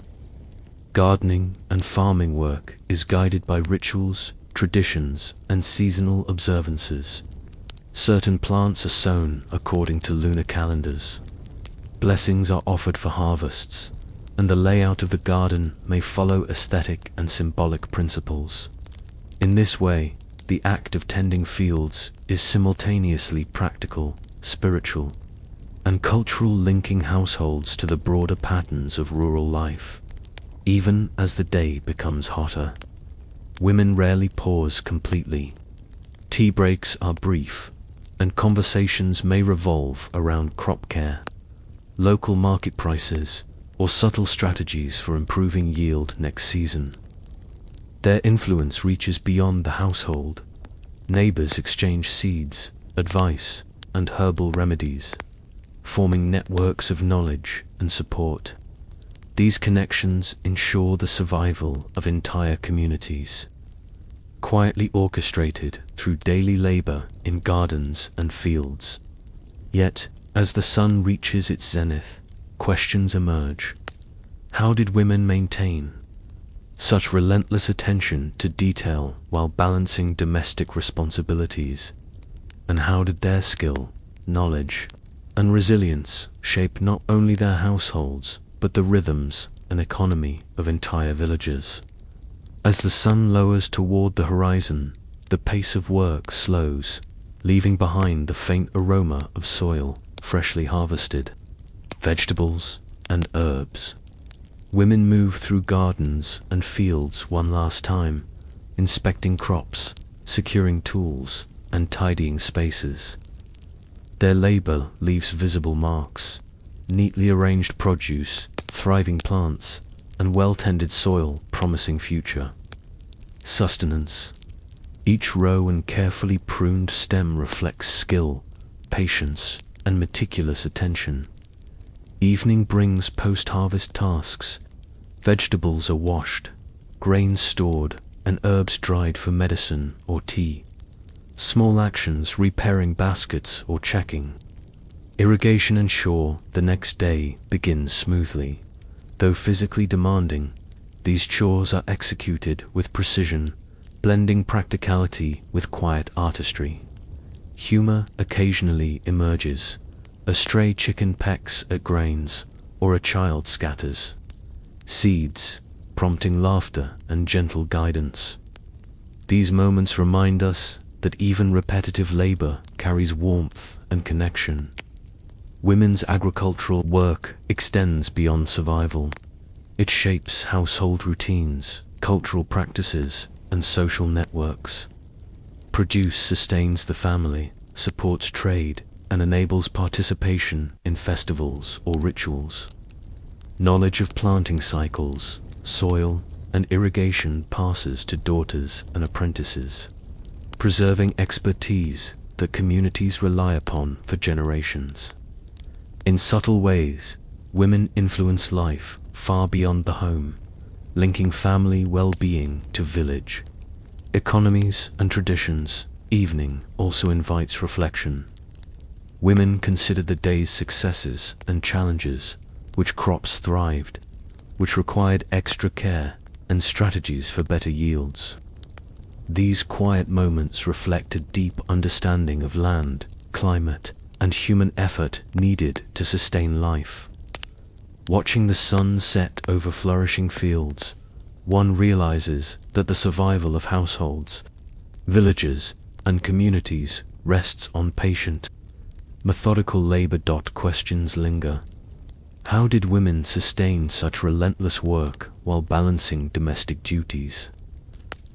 gardening and farming work is guided by rituals, traditions, and seasonal observances. Certain plants are sown according to lunar calendars. Blessings are offered for harvests, and the layout of the garden may follow aesthetic and symbolic principles. In this way, the act of tending fields is simultaneously practical, spiritual, and cultural, linking households to the broader patterns of rural life. Even as the day becomes hotter, women rarely pause completely. Tea breaks are brief, and conversations may revolve around crop care, local market prices, or subtle strategies for improving yield next season. Their influence reaches beyond the household. Neighbors exchange seeds, advice, and herbal remedies, forming networks of knowledge and support. These connections ensure the survival of entire communities, quietly orchestrated through daily labor in gardens and fields. Yet, as the sun reaches its zenith, questions emerge. How did women maintain such relentless attention to detail while balancing domestic responsibilities? And how did their skill, knowledge, and resilience shape not only their households, but the rhythms and economy of entire villages? As the sun lowers toward the horizon, the pace of work slows, leaving behind the faint aroma of soil freshly harvested, vegetables, and herbs. Women move through gardens and fields one last time, inspecting crops, securing tools, and tidying spaces. Their labor leaves visible marks: neatly arranged produce, thriving plants, and well-tended soil promising future sustenance. Each row and carefully pruned stem reflects skill, patience, and meticulous attention. Evening brings post-harvest tasks. Vegetables are washed, grains stored, and herbs dried for medicine or tea. Small actions, repairing baskets or checking irrigation, ensure the next day begins smoothly. Though physically demanding, these chores are executed with precision, blending practicality with quiet artistry. Humor occasionally emerges. A stray chicken pecks at grains, or a child scatters seeds, prompting laughter and gentle guidance. These moments remind us that even repetitive labor carries warmth and connection. Women's agricultural work extends beyond survival. It shapes household routines, cultural practices, and social networks. Produce sustains the family, supports trade, and enables participation in festivals or rituals. Knowledge of planting cycles, soil, and irrigation passes to daughters and apprentices, preserving expertise that communities rely upon for generations. In subtle ways, women influence life far beyond the home, linking family well-being to village economies and traditions. Evening also invites reflection. Women consider the day's successes and challenges, which crops thrived, which required extra care, and strategies for better yields. These quiet moments reflect a deep understanding of land, climate, and human effort needed to sustain life. Watching the sun set over flourishing fields, one realizes that the survival of households, villages, and communities rests on patient, methodical labor. Questions linger. How did women sustain such relentless work while balancing domestic duties?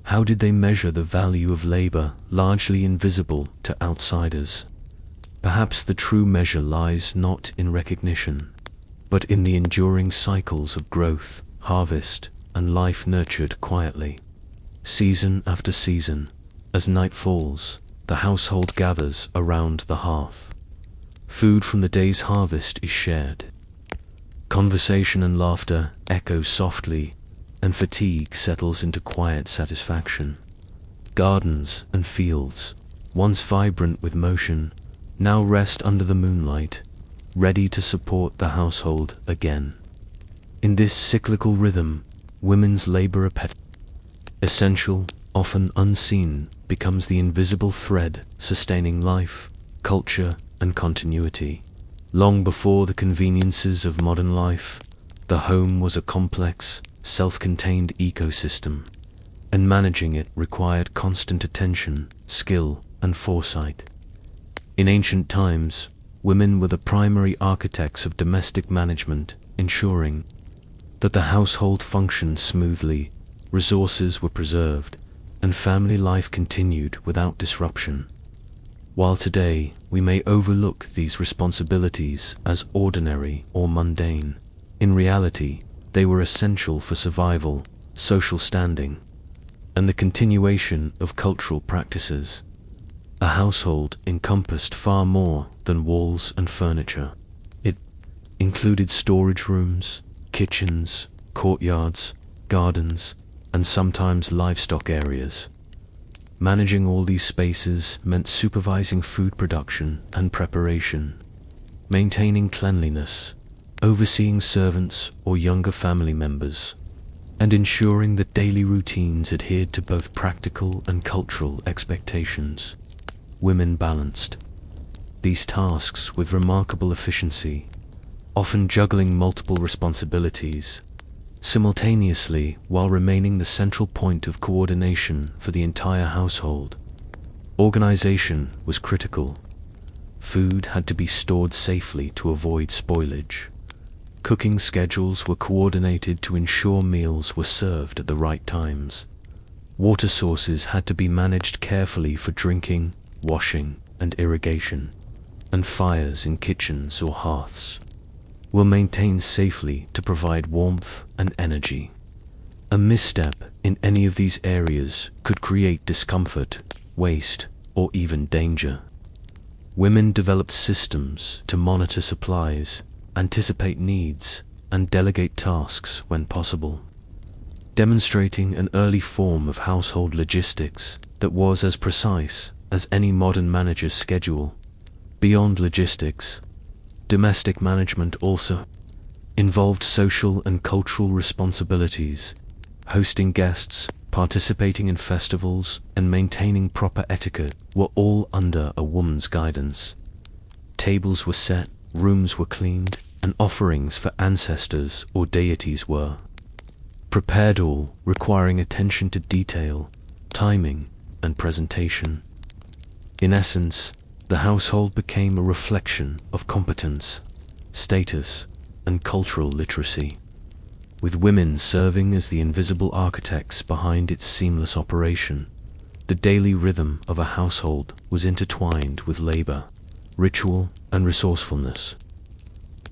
How did they measure the value of labor, largely invisible to outsiders? Perhaps the true measure lies not in recognition, but in the enduring cycles of growth, harvest, and life nurtured quietly. Season after season, as night falls, the household gathers around the hearth. Food from the day's harvest is shared. Conversation and laughter echo softly, and fatigue settles into quiet satisfaction. Gardens and fields, once vibrant with motion, now rest under the moonlight, ready to support the household again. In this cyclical rhythm, women's labor, essential, often unseen, becomes the invisible thread sustaining life, culture, and continuity. Long before the conveniences of modern life, the home was a complex, self-contained ecosystem, and managing it required constant attention, skill, and foresight. In ancient times, women were the primary architects of domestic management, ensuring that the household functioned smoothly, resources were preserved, and family life continued without disruption. While today we may overlook these responsibilities as ordinary or mundane, in reality they were essential for survival, social standing, and the continuation of cultural practices. A household encompassed far more than walls and furniture. It included storage rooms, kitchens, courtyards, gardens, and sometimes livestock areas. Managing all these spaces meant supervising food production and preparation, maintaining cleanliness, overseeing servants or younger family members, and ensuring that daily routines adhered to both practical and cultural expectations. Women balanced these tasks with remarkable efficiency, often juggling multiple responsibilities simultaneously while remaining the central point of coordination for the entire household. Organization was critical. Food had to be stored safely to avoid spoilage. Cooking schedules were coordinated to ensure meals were served at the right times. Water sources had to be managed carefully for drinking, washing, and irrigation, and fires in kitchens or hearths were maintained safely to provide warmth and energy. A misstep in any of these areas could create discomfort, waste, or even danger. Women developed systems to monitor supplies, anticipate needs, and delegate tasks when possible, demonstrating an early form of household logistics that was as precise as any modern manager's schedule. Beyond logistics, domestic management also involved social and cultural responsibilities. Hosting guests, participating in festivals, and maintaining proper etiquette were all under a woman's guidance. Tables were set, rooms were cleaned, and offerings for ancestors or deities were prepared, all requiring attention to detail, timing, and presentation. In essence, the household became a reflection of competence, status, and cultural literacy, with women serving as the invisible architects behind its seamless operation. The daily rhythm of a household was intertwined with labor, ritual, and resourcefulness.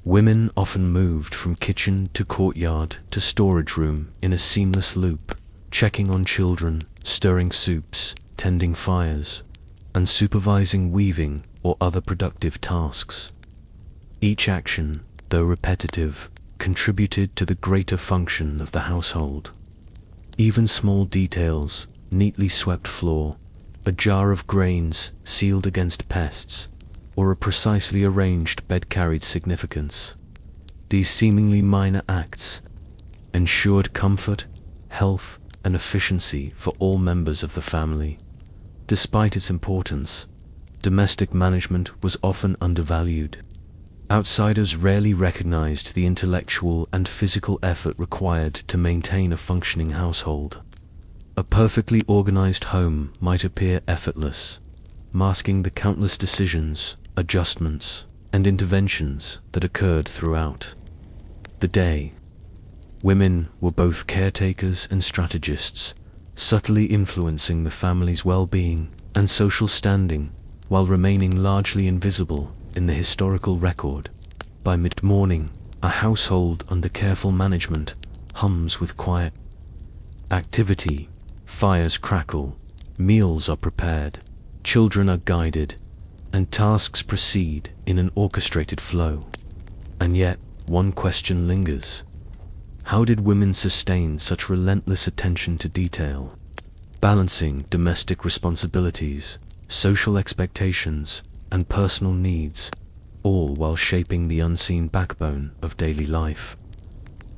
Women often moved from kitchen to courtyard to storage room in a seamless loop, checking on children, stirring soups, tending fires, and supervising weaving or other productive tasks. Each action, though repetitive, contributed to the greater function of the household. Even small details, neatly swept floor, a jar of grains sealed against pests, or a precisely arranged bed carried significance. These seemingly minor acts ensured comfort, health, and efficiency for all members of the family. Despite its importance, domestic management was often undervalued. Outsiders rarely recognized the intellectual and physical effort required to maintain a functioning household. A perfectly organized home might appear effortless, masking the countless decisions, adjustments, and interventions that occurred throughout the day. Women were both caretakers and strategists, subtly influencing the family's well-being and social standing while remaining largely invisible in the historical record. By mid-morning, a household under careful management hums with quiet activity. Fires crackle, meals are prepared, Children are guided, and tasks proceed in an orchestrated flow. And yet, one question lingers. How did women sustain such relentless attention to detail, balancing domestic responsibilities, social expectations, and personal needs, all while shaping the unseen backbone of daily life?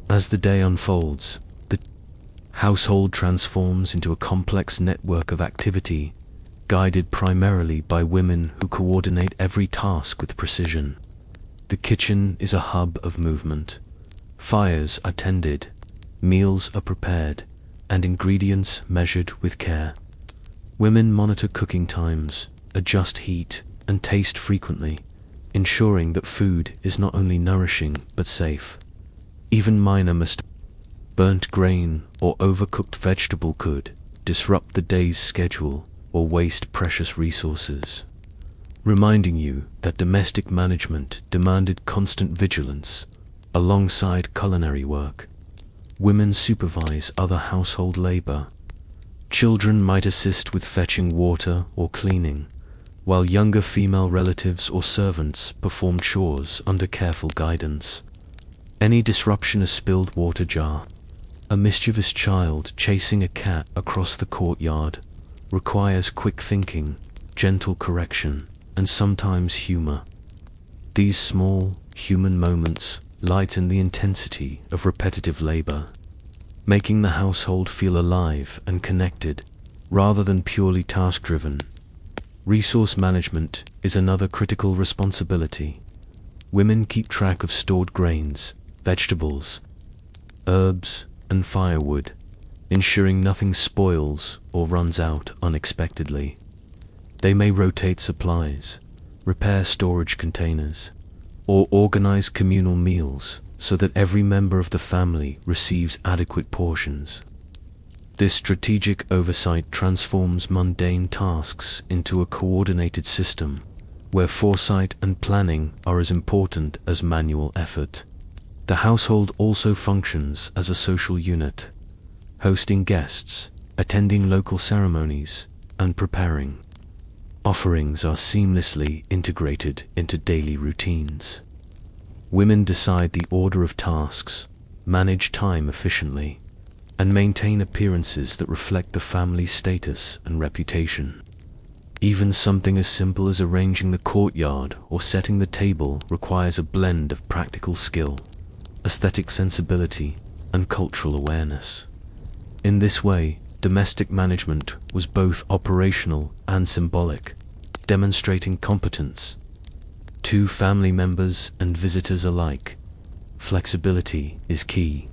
As the day unfolds, the household transforms into a complex network of activity, guided primarily by women who coordinate every task with precision. The kitchen is a hub of movement. Fires are tended, meals are prepared, and ingredients measured with care. Women monitor cooking times, adjust heat, and taste frequently, ensuring that food is not only nourishing but safe. Even minor mistakes, burnt grain or overcooked vegetable, could disrupt the day's schedule or waste precious resources, reminding you that domestic management demanded constant vigilance alongside culinary work. Women supervise other household labor. Children might assist with fetching water or cleaning, while younger female relatives or servants perform chores under careful guidance. Any disruption, a spilled water jar, a mischievous child chasing a cat across the courtyard, requires quick thinking, gentle correction, and sometimes humor. These small, human moments lighten the intensity of repetitive labor, making the household feel alive and connected, rather than purely task-driven. Resource management is another critical responsibility. Women keep track of stored grains, vegetables, herbs, and firewood, ensuring nothing spoils or runs out unexpectedly. They may rotate supplies, repair storage containers, or organize communal meals so that every member of the family receives adequate portions. This strategic oversight transforms mundane tasks into a coordinated system, where foresight and planning are as important as manual effort. The household also functions as a social unit, hosting guests, attending local ceremonies, and preparing offerings are seamlessly integrated into daily routines. Women decide the order of tasks, manage time efficiently, and maintain appearances that reflect the family's status and reputation. Even something as simple as arranging the courtyard or setting the table requires a blend of practical skill, aesthetic sensibility, and cultural awareness. In this way, domestic management was both operational and symbolic, demonstrating competence to family members and visitors alike. Flexibility is key.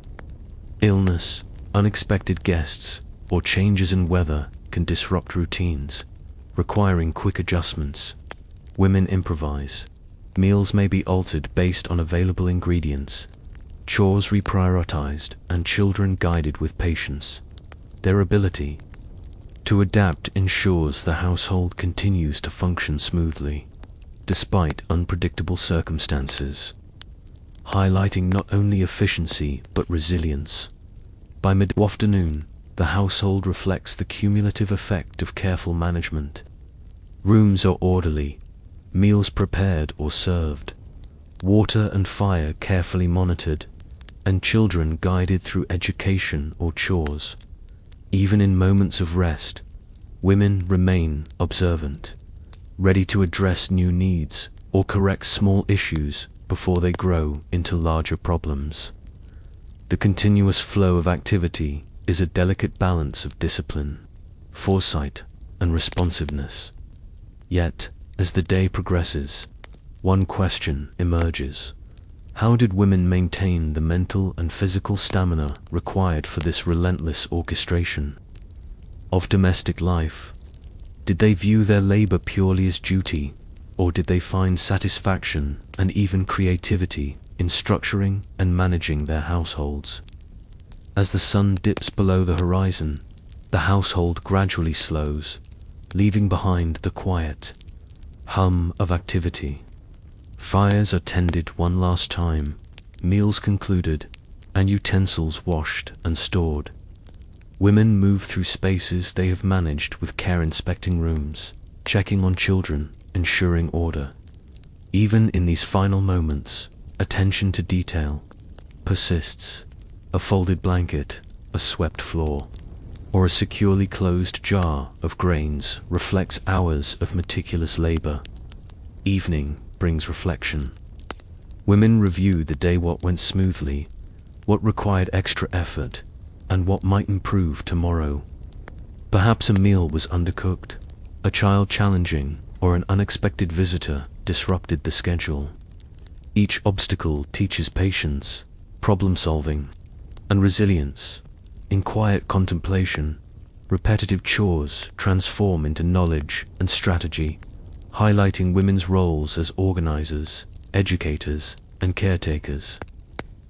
Illness, unexpected guests, or changes in weather can disrupt routines, requiring quick adjustments. Women improvise. Meals may be altered based on available ingredients, chores reprioritized, and children guided with patience. Their ability to adapt ensures the household continues to function smoothly, despite unpredictable circumstances, highlighting not only efficiency but resilience. By mid-afternoon, the household reflects the cumulative effect of careful management. Rooms are orderly, meals prepared or served, water and fire carefully monitored, and children guided through education or chores. Even in moments of rest, women remain observant, ready to address new needs or correct small issues before they grow into larger problems. The continuous flow of activity is a delicate balance of discipline, foresight, and responsiveness. Yet, as the day progresses, one question emerges. How did women maintain the mental and physical stamina required for this relentless orchestration of domestic life? Did they view their labor purely as duty, or did they find satisfaction and even creativity in structuring and managing their households? As the sun dips below the horizon, the household gradually slows, leaving behind the quiet hum of activity. Fires are tended one last time, meals concluded, and utensils washed and stored. Women move through spaces they have managed with care, inspecting rooms, checking on children, ensuring order. Even in these final moments, attention to detail persists. A folded blanket, a swept floor, or a securely closed jar of grains reflects hours of meticulous labor. Evening brings reflection. Women review the day, what went smoothly, what required extra effort, and what might improve tomorrow. Perhaps a meal was undercooked, a child challenging, or an unexpected visitor disrupted the schedule. Each obstacle teaches patience, problem-solving, and resilience. In quiet contemplation, repetitive chores transform into knowledge and strategy, highlighting women's roles as organizers, educators, and caretakers.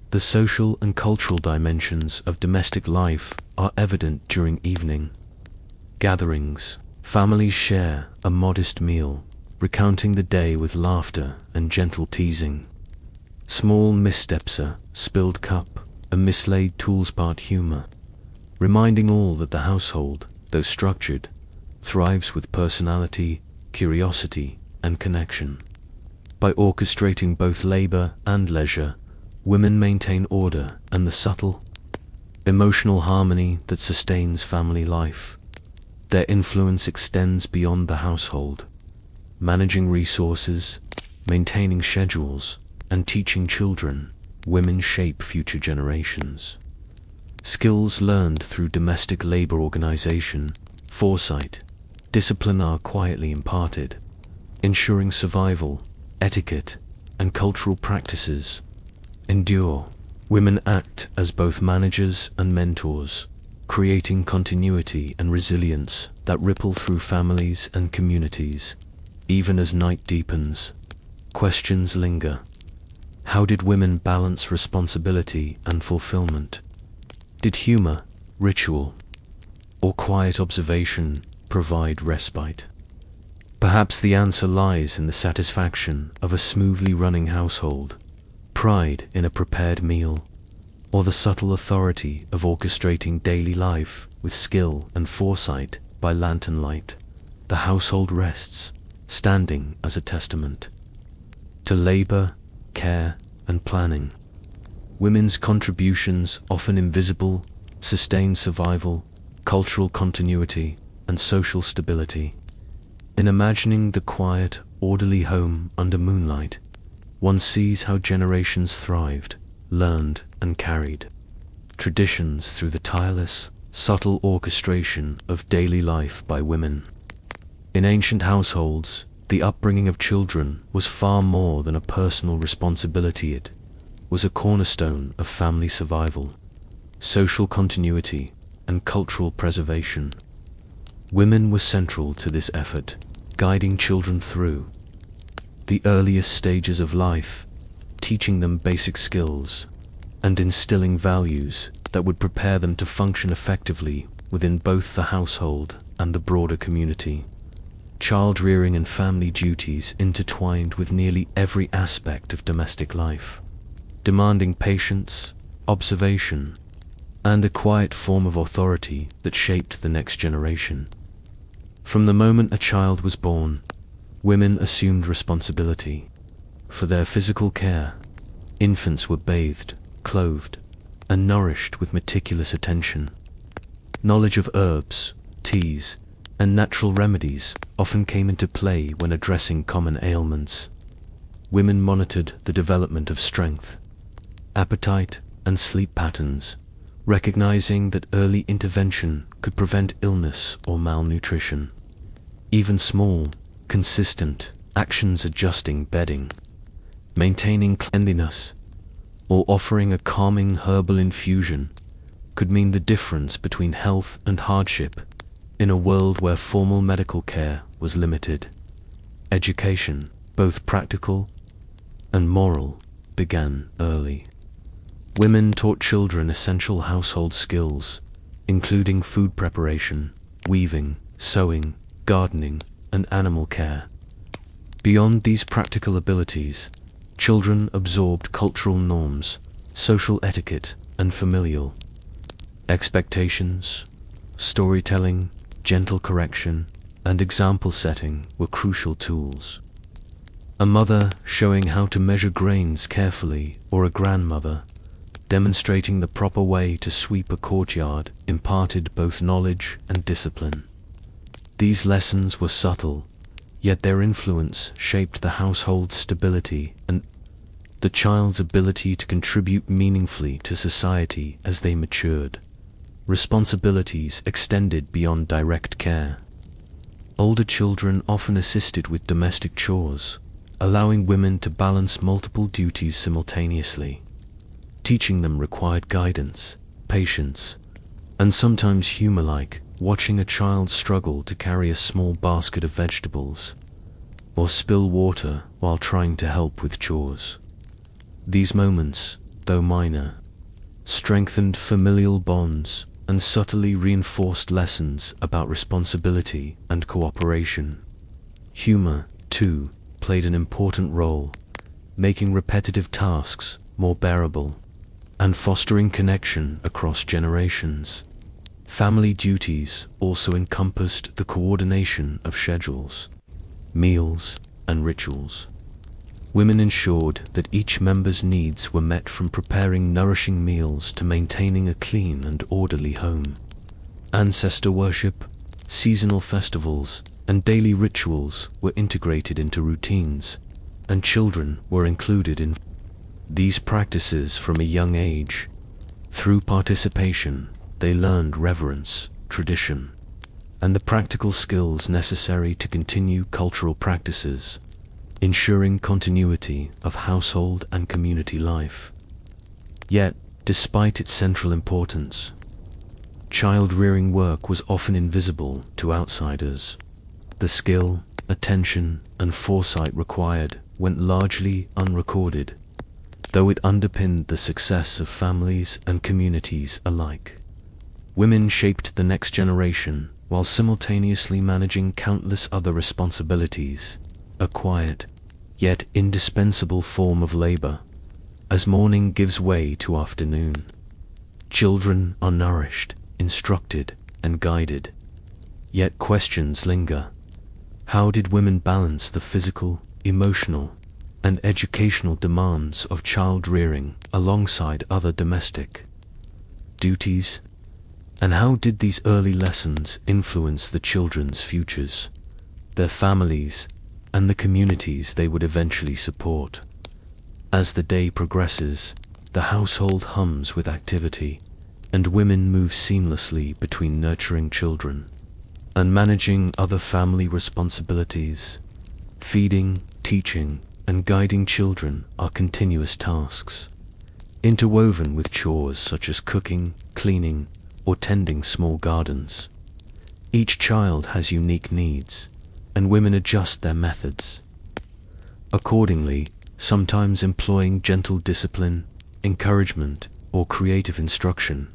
The social and cultural dimensions of domestic life are evident during evening gatherings. Families share a modest meal, recounting the day with laughter and gentle teasing. Small missteps, a spilled cup, a mislaid tool's part humor, reminding all that the household, though structured, thrives with personality, curiosity, and connection. By orchestrating both labor and leisure, women maintain order and the subtle, emotional harmony that sustains family life. Their influence extends beyond the household, managing resources, maintaining schedules, and teaching children. Women shape future generations. Skills learned through domestic labor organization, foresight, discipline are quietly imparted, ensuring survival, etiquette, and cultural practices endure. Women act as both managers and mentors, creating continuity and resilience that ripple through families and communities. Even as night deepens, questions linger. How did women balance responsibility and fulfillment? Did humor, ritual, or quiet observation provide respite? Perhaps the answer lies in the satisfaction of a smoothly running household, pride in a prepared meal, or the subtle authority of orchestrating daily life with skill and foresight. By lantern light, the household rests, standing as a testament to labor, care, and planning. Women's contributions, often invisible, sustain survival, cultural continuity, and social stability. In imagining the quiet, orderly home under moonlight, one sees how generations thrived, learned, and carried traditions through the tireless, subtle orchestration of daily life by women. In ancient households, the upbringing of children was far more than a personal responsibility. It was a cornerstone of family survival, social continuity, and cultural preservation. Women were central to this effort, guiding children through the earliest stages of life, teaching them basic skills, and instilling values that would prepare them to function effectively within both the household and the broader community. Child rearing and family duties intertwined with nearly every aspect of domestic life, demanding patience, observation, and a quiet form of authority that shaped the next generation. From the moment a child was born, women assumed responsibility for their physical care. Infants were bathed, clothed, and nourished with meticulous attention. Knowledge of herbs, teas, and natural remedies often came into play when addressing common ailments. Women monitored the development of strength, appetite, and sleep patterns, recognizing that early intervention could prevent illness or malnutrition. Even small, consistent actions, adjusting bedding, maintaining cleanliness, or offering a calming herbal infusion, could mean the difference between health and hardship. In a world where formal medical care was limited, education, both practical and moral, began early. Women taught children essential household skills, including food preparation, weaving, sewing, gardening, and animal care. Beyond these practical abilities, children absorbed cultural norms, social etiquette, and familial expectations, storytelling, gentle correction, and example setting were crucial tools. A mother showing how to measure grains carefully, or a grandmother demonstrating the proper way to sweep a courtyard, imparted both knowledge and discipline. These lessons were subtle, yet their influence shaped the household's stability and the child's ability to contribute meaningfully to society as they matured. Responsibilities extended beyond direct care. Older children often assisted with domestic chores, allowing women to balance multiple duties simultaneously. Teaching them required guidance, patience, and sometimes humor, like watching a child struggle to carry a small basket of vegetables, or spill water while trying to help with chores. These moments, though minor, strengthened familial bonds and subtly reinforced lessons about responsibility and cooperation. Humor, too, played an important role, making repetitive tasks more bearable and fostering connection across generations. Family duties also encompassed the coordination of schedules, meals, and rituals. Women ensured that each member's needs were met, from preparing nourishing meals to maintaining a clean and orderly home. Ancestor worship, seasonal festivals, and daily rituals were integrated into routines, and children were included in these practices from a young age. Through participation, they learned reverence, tradition, and the practical skills necessary to continue cultural practices, ensuring continuity of household and community life. Yet, despite its central importance, child-rearing work was often invisible to outsiders. The skill, attention, and foresight required went largely unrecorded, though it underpinned the success of families and communities alike. Women shaped the next generation while simultaneously managing countless other responsibilities, a quiet, yet indispensable form of labor. As morning gives way to afternoon, children are nourished, instructed, and guided. Yet questions linger. How did women balance the physical, emotional, and educational demands of child-rearing alongside other domestic duties? And how did these early lessons influence the children's futures, their families, and the communities they would eventually support? As the day progresses, the household hums with activity, and women move seamlessly between nurturing children and managing other family responsibilities. Feeding, teaching, and guiding children are continuous tasks, interwoven with chores such as cooking, cleaning, or tending small gardens. Each child has unique needs, and women adjust their methods accordingly, sometimes employing gentle discipline, encouragement, or creative instruction.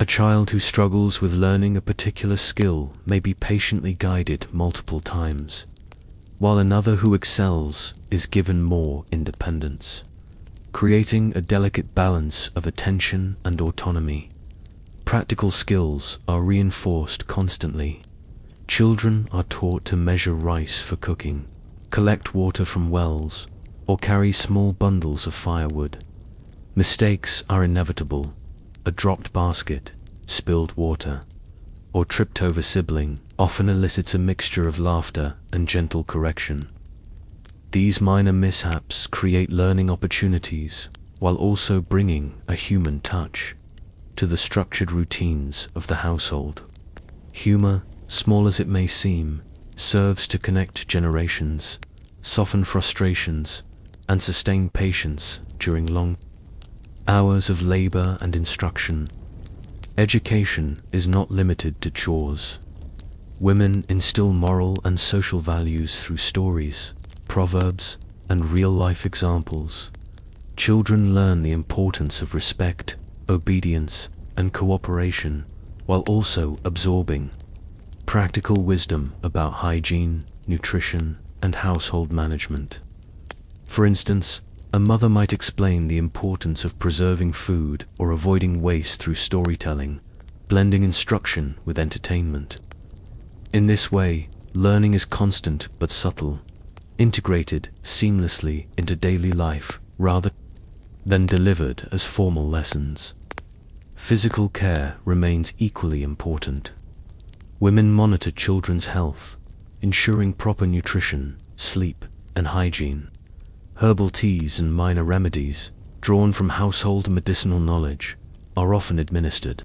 A child who struggles with learning a particular skill may be patiently guided multiple times, while another who excels is given more independence, creating a delicate balance of attention and autonomy. Practical skills are reinforced constantly. Children are taught to measure rice for cooking, collect water from wells, or carry small bundles of firewood. Mistakes are inevitable. A dropped basket, spilled water, or tripped over sibling often elicits a mixture of laughter and gentle correction. These minor mishaps create learning opportunities while also bringing a human touch to the structured routines of the household. Humor, small as it may seem, serves to connect generations, soften frustrations, and sustain patience during long hours of labor and instruction. Education is not limited to chores. Women instill moral and social values through stories, proverbs, and real-life examples. Children learn the importance of respect, obedience, and cooperation, while also absorbing practical wisdom about hygiene, nutrition, and household management. For instance, a mother might explain the importance of preserving food or avoiding waste through storytelling, blending instruction with entertainment. In this way, learning is constant but subtle, integrated seamlessly into daily life rather than delivered as formal lessons. Physical care remains equally important. Women monitor children's health, ensuring proper nutrition, sleep, and hygiene. Herbal teas and minor remedies, drawn from household medicinal knowledge, are often administered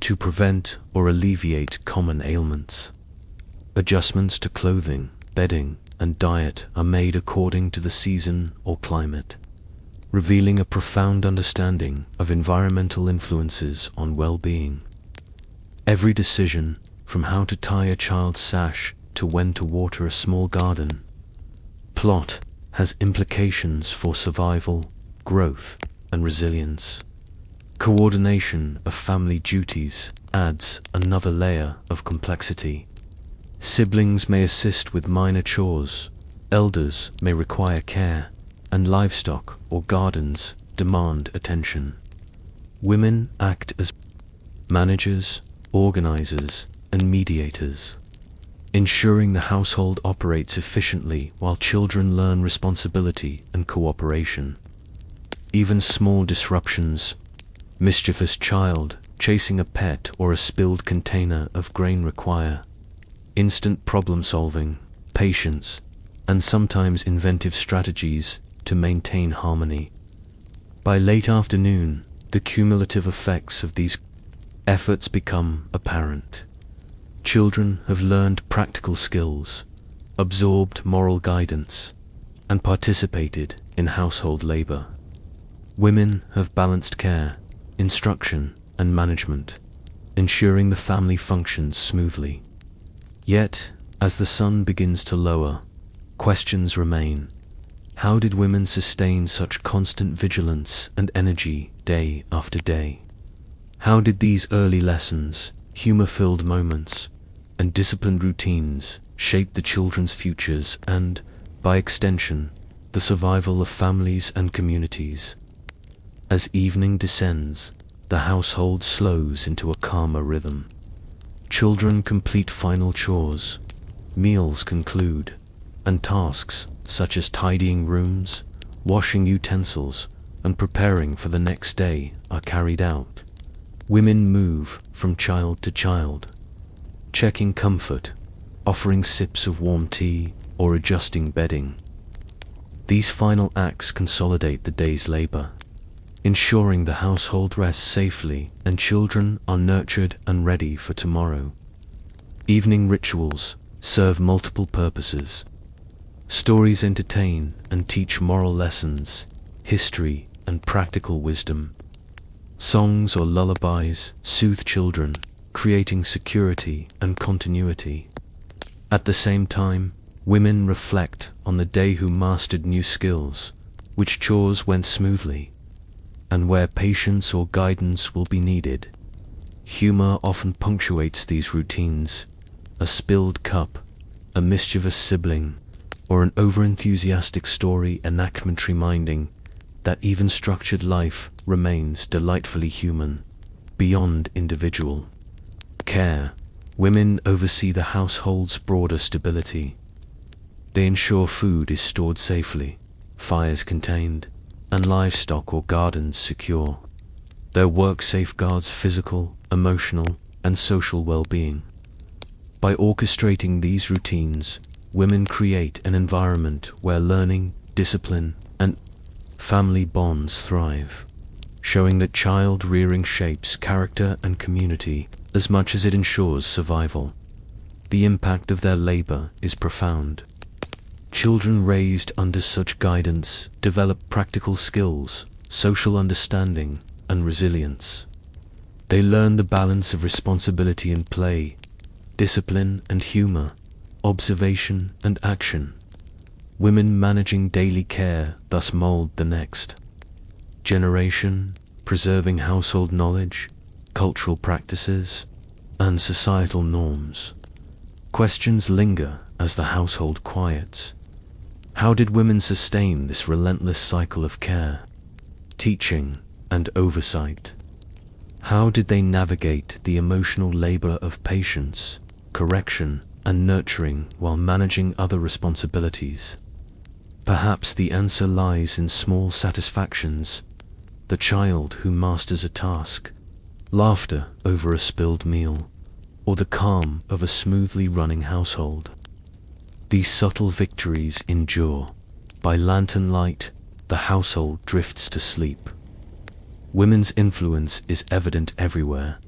to prevent or alleviate common ailments. Adjustments to clothing, bedding, and diet are made according to the season or climate, revealing a profound understanding of environmental influences on well-being. Every decision, from how to tie a child's sash to when to water a small garden plot, has implications for survival, growth, and resilience. Coordination of family duties adds another layer of complexity. Siblings may assist with minor chores, elders may require care, and livestock or gardens demand attention. Women act as managers, organizers, and mediators, ensuring the household operates efficiently while children learn responsibility and cooperation. Even small disruptions, mischievous child chasing a pet or a spilled container of grain, require instant problem-solving, patience, and sometimes inventive strategies to maintain harmony. By late afternoon, the cumulative effects of these efforts become apparent. Children have learned practical skills, absorbed moral guidance, and participated in household labor. Women have balanced care, instruction, and management, ensuring the family functions smoothly. Yet, as the sun begins to lower, questions remain. How did women sustain such constant vigilance and energy day after day? How did these early lessons, humor-filled moments, and disciplined routines shape the children's futures and, by extension, the survival of families and communities? As evening descends, the household slows into a calmer rhythm. Children complete final chores, meals conclude, and tasks such as tidying rooms, washing utensils, and preparing for the next day are carried out. Women move from child to child, checking comfort, offering sips of warm tea, or adjusting bedding. These final acts consolidate the day's labor, ensuring the household rests safely and children are nurtured and ready for tomorrow. Evening rituals serve multiple purposes. Stories entertain and teach moral lessons, history, and practical wisdom. Songs or lullabies soothe children, creating security and continuity. At the same time, women reflect on the day who mastered new skills, which chores went smoothly, and where patience or guidance will be needed. Humor often punctuates these routines. A spilled cup, a mischievous sibling, or an over-enthusiastic story enactment reminding that even structured life remains delightfully human, beyond individual care. Women oversee the household's broader stability. They ensure food is stored safely, fires contained, and livestock or gardens secure. Their work safeguards physical, emotional, and social well-being. By orchestrating these routines, women create an environment where learning, discipline, and family bonds thrive, showing that child rearing shapes character and community as much as it ensures survival. The impact of their labor is profound. Children raised under such guidance develop practical skills, social understanding, and resilience. They learn the balance of responsibility and play, discipline and humor, observation and action. Women managing daily care thus mold the next generation, preserving household knowledge, cultural practices, and societal norms. Questions linger as the household quiets. How did women sustain this relentless cycle of care, teaching, and oversight? How did they navigate the emotional labor of patience, correction, and nurturing while managing other responsibilities. Perhaps the answer lies in small satisfactions: the child who masters a task, laughter over a spilled meal, or the calm of a smoothly running household. These subtle victories endure. By lantern light, the household drifts to sleep. Women's influence is evident everywhere.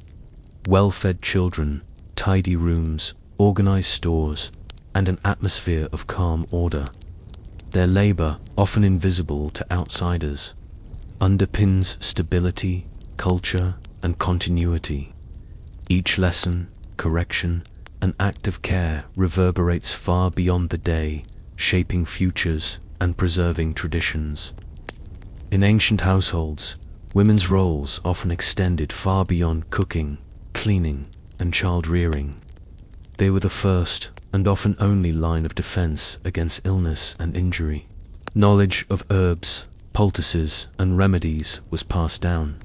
Well-fed children, tidy rooms, organized stores, and an atmosphere of calm order. Their labor, often invisible to outsiders, underpins stability, culture, and continuity. Each lesson, correction, and act of care reverberates far beyond the day, shaping futures and preserving traditions. In ancient households, women's roles often extended far beyond cooking, cleaning, and child-rearing. They were the first and often only line of defense against illness and injury. Knowledge of herbs, poultices, and remedies was passed down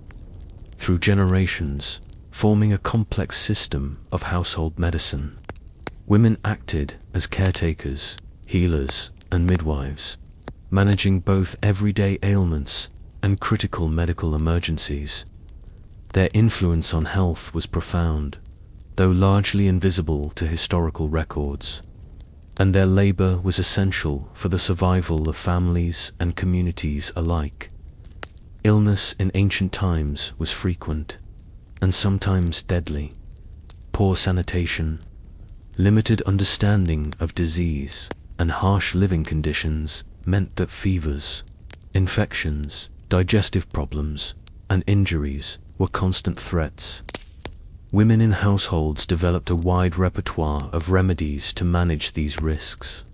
through generations, forming a complex system of household medicine. Women acted as caretakers, healers, and midwives, managing both everyday ailments and critical medical emergencies. Their influence on health was profound, though largely invisible to historical records, and their labor was essential for the survival of families and communities alike. Illness in ancient times was frequent, and sometimes deadly. Poor sanitation, limited understanding of disease, and harsh living conditions meant that fevers, infections, digestive problems, and injuries were constant threats. Women in households developed a wide repertoire of remedies to manage these risks.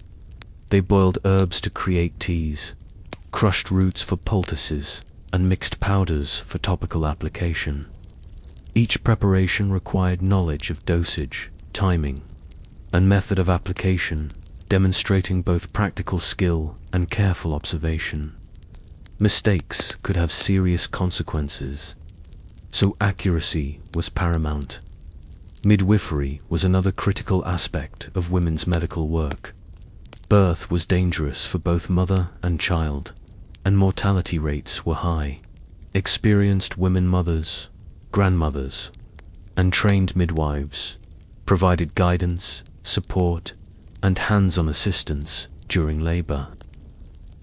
They boiled herbs to create teas, crushed roots for poultices, and mixed powders for topical application. Each preparation required knowledge of dosage, timing, and method of application, demonstrating both practical skill and careful observation. Mistakes could have serious consequences, so accuracy was paramount. Midwifery was another critical aspect of women's medical work. Birth was dangerous for both mother and child, and mortality rates were high. Experienced women mothers, grandmothers, and trained midwives provided guidance, support, and hands-on assistance during labor.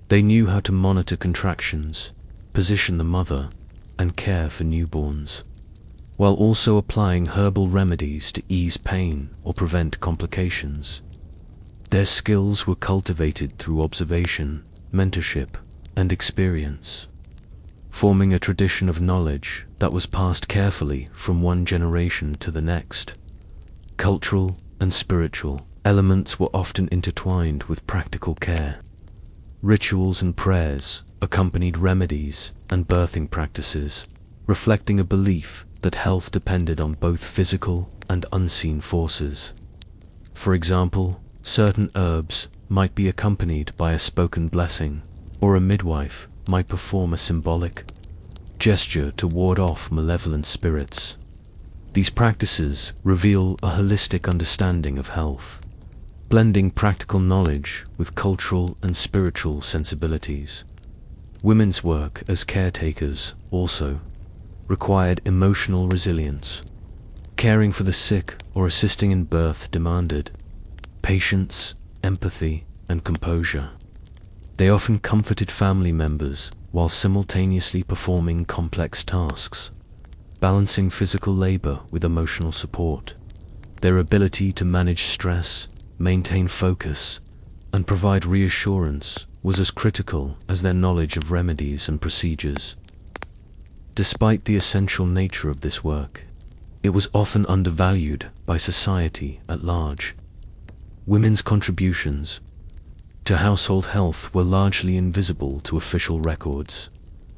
They knew how to monitor contractions, position the mother, and care for newborns, while also applying herbal remedies to ease pain or prevent complications. Their skills were cultivated through observation, mentorship, and experience, forming a tradition of knowledge that was passed carefully from one generation to the next. Cultural and spiritual elements were often intertwined with practical care. Rituals and prayers accompanied remedies and birthing practices, reflecting a belief that health depended on both physical and unseen forces. For example, certain herbs might be accompanied by a spoken blessing, or a midwife might perform a symbolic gesture to ward off malevolent spirits. These practices reveal a holistic understanding of health, blending practical knowledge with cultural and spiritual sensibilities. Women's work as caretakers also required emotional resilience. Caring for the sick or assisting in birth demanded patience, empathy, and composure. They often comforted family members while simultaneously performing complex tasks, balancing physical labor with emotional support. Their ability to manage stress, maintain focus, and provide reassurance was as critical as their knowledge of remedies and procedures. Despite the essential nature of this work, it was often undervalued by society at large. Women's contributions to household health were largely invisible to official records,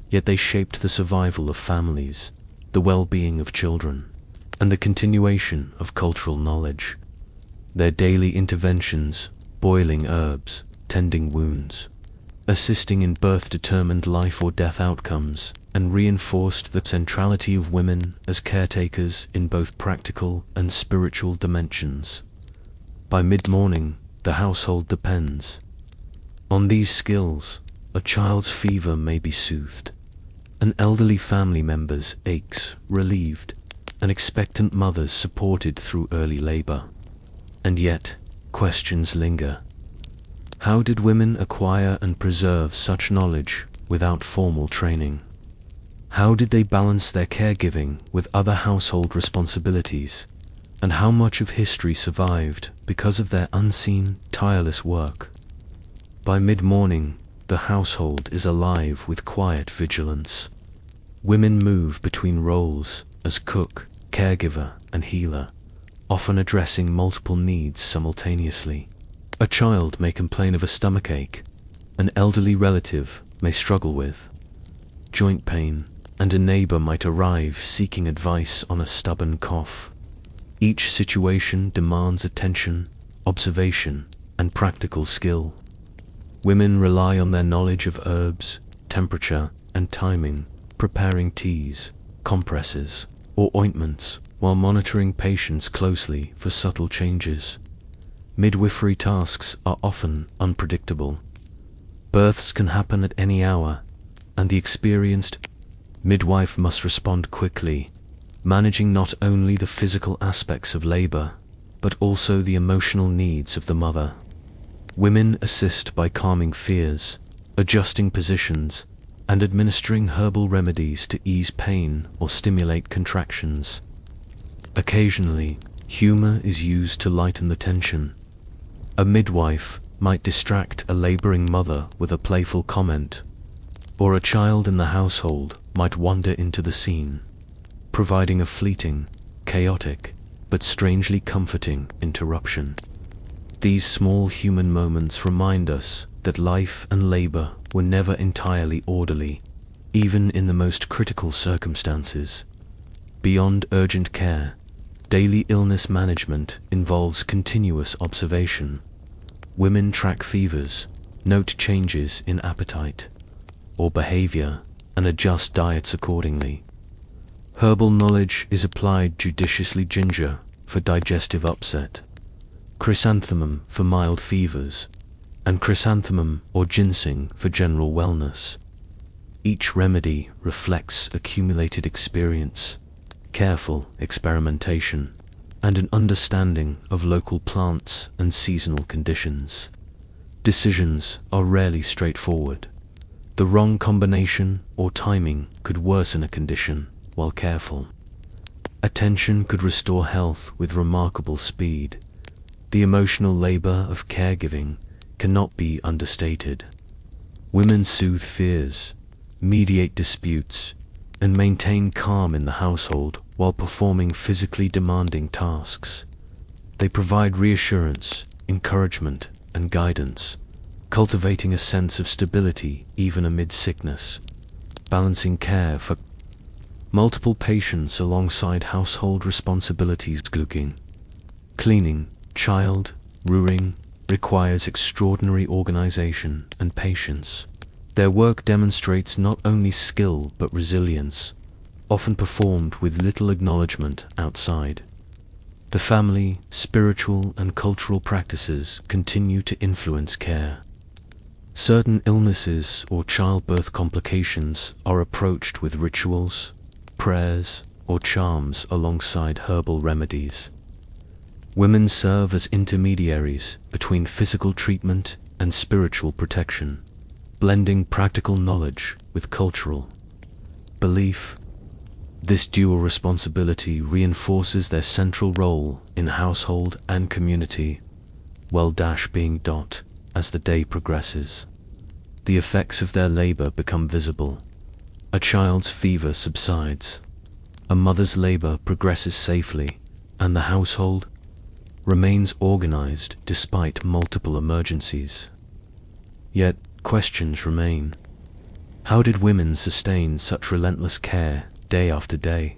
yet they shaped the survival of families, the well-being of children, and the continuation of cultural knowledge. Their daily interventions, boiling herbs, tending wounds, assisting in birth determined life or death outcomes, and reinforced the centrality of women as caretakers in both practical and spiritual dimensions. By mid-morning, the household depends. On these skills, a child's fever may be soothed, an elderly family member's aches relieved, an expectant mother's supported through early labor. And yet, questions linger. How did women acquire and preserve such knowledge without formal training? How did they balance their caregiving with other household responsibilities? And how much of history survived because of their unseen, tireless work? By mid-morning, the household is alive with quiet vigilance. Women move between roles as cook, caregiver, and healer, often addressing multiple needs simultaneously. A child may complain of a stomachache, an elderly relative may struggle with joint pain, and a neighbor might arrive seeking advice on a stubborn cough. Each situation demands attention, observation, and practical skill. Women rely on their knowledge of herbs, temperature, and timing, preparing teas, compresses, or ointments, while monitoring patients closely for subtle changes. Midwifery tasks are often unpredictable. Births can happen at any hour, and the experienced midwife must respond quickly, managing not only the physical aspects of labor, but also the emotional needs of the mother. Women assist by calming fears, adjusting positions, and administering herbal remedies to ease pain or stimulate contractions. Occasionally, humor is used to lighten the tension. A midwife might distract a laboring mother with a playful comment, or a child in the household might wander into the scene, providing a fleeting, chaotic, but strangely comforting interruption. These small human moments remind us that life and labor were never entirely orderly, even in the most critical circumstances. Beyond urgent care, daily illness management involves continuous observation. Women track fevers, note changes in appetite or behavior, and adjust diets accordingly. Herbal knowledge is applied judiciously: ginger for digestive upset, chrysanthemum for mild fevers, and chrysanthemum or ginseng for general wellness. Each remedy reflects accumulated experience, careful experimentation, and an understanding of local plants and seasonal conditions. Decisions are rarely straightforward. The wrong combination or timing could worsen a condition, while careful attention could restore health with remarkable speed. The emotional labor of caregiving cannot be understated. Women soothe fears, mediate disputes, and maintain calm in the household while performing physically demanding tasks. They provide reassurance, encouragement, and guidance, cultivating a sense of stability even amid sickness. Balancing care for multiple patients alongside household responsibilities. Cooking, cleaning, child rearing requires extraordinary organization and patience. Their work demonstrates not only skill but resilience, often performed with little acknowledgement outside. The family, spiritual, and cultural practices continue to influence care. Certain illnesses or childbirth complications are approached with rituals, prayers, or charms alongside herbal remedies. Women serve as intermediaries between physical treatment and spiritual protection, blending practical knowledge with cultural belief. This dual responsibility reinforces their central role in household and community, being as the day progresses. The effects of their labor become visible. A child's fever subsides, a mother's labor progresses safely, and the household remains organized despite multiple emergencies. Yet, questions remain. How did women sustain such relentless care day after day?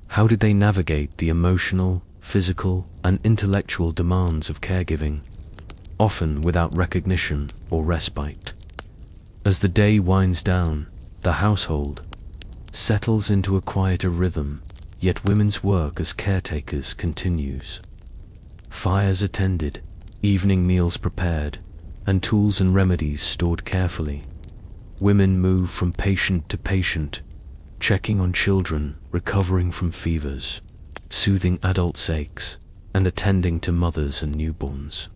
How did they navigate the emotional, physical, and intellectual demands of caregiving, often without recognition or respite? As the day winds down, the household settles into a quieter rhythm, yet women's work as caretakers continues. fires attended, evening meals prepared, and tools and remedies stored carefully. Women move from patient to patient, checking on children recovering from fevers, soothing adults' aches, and attending to mothers and newborns.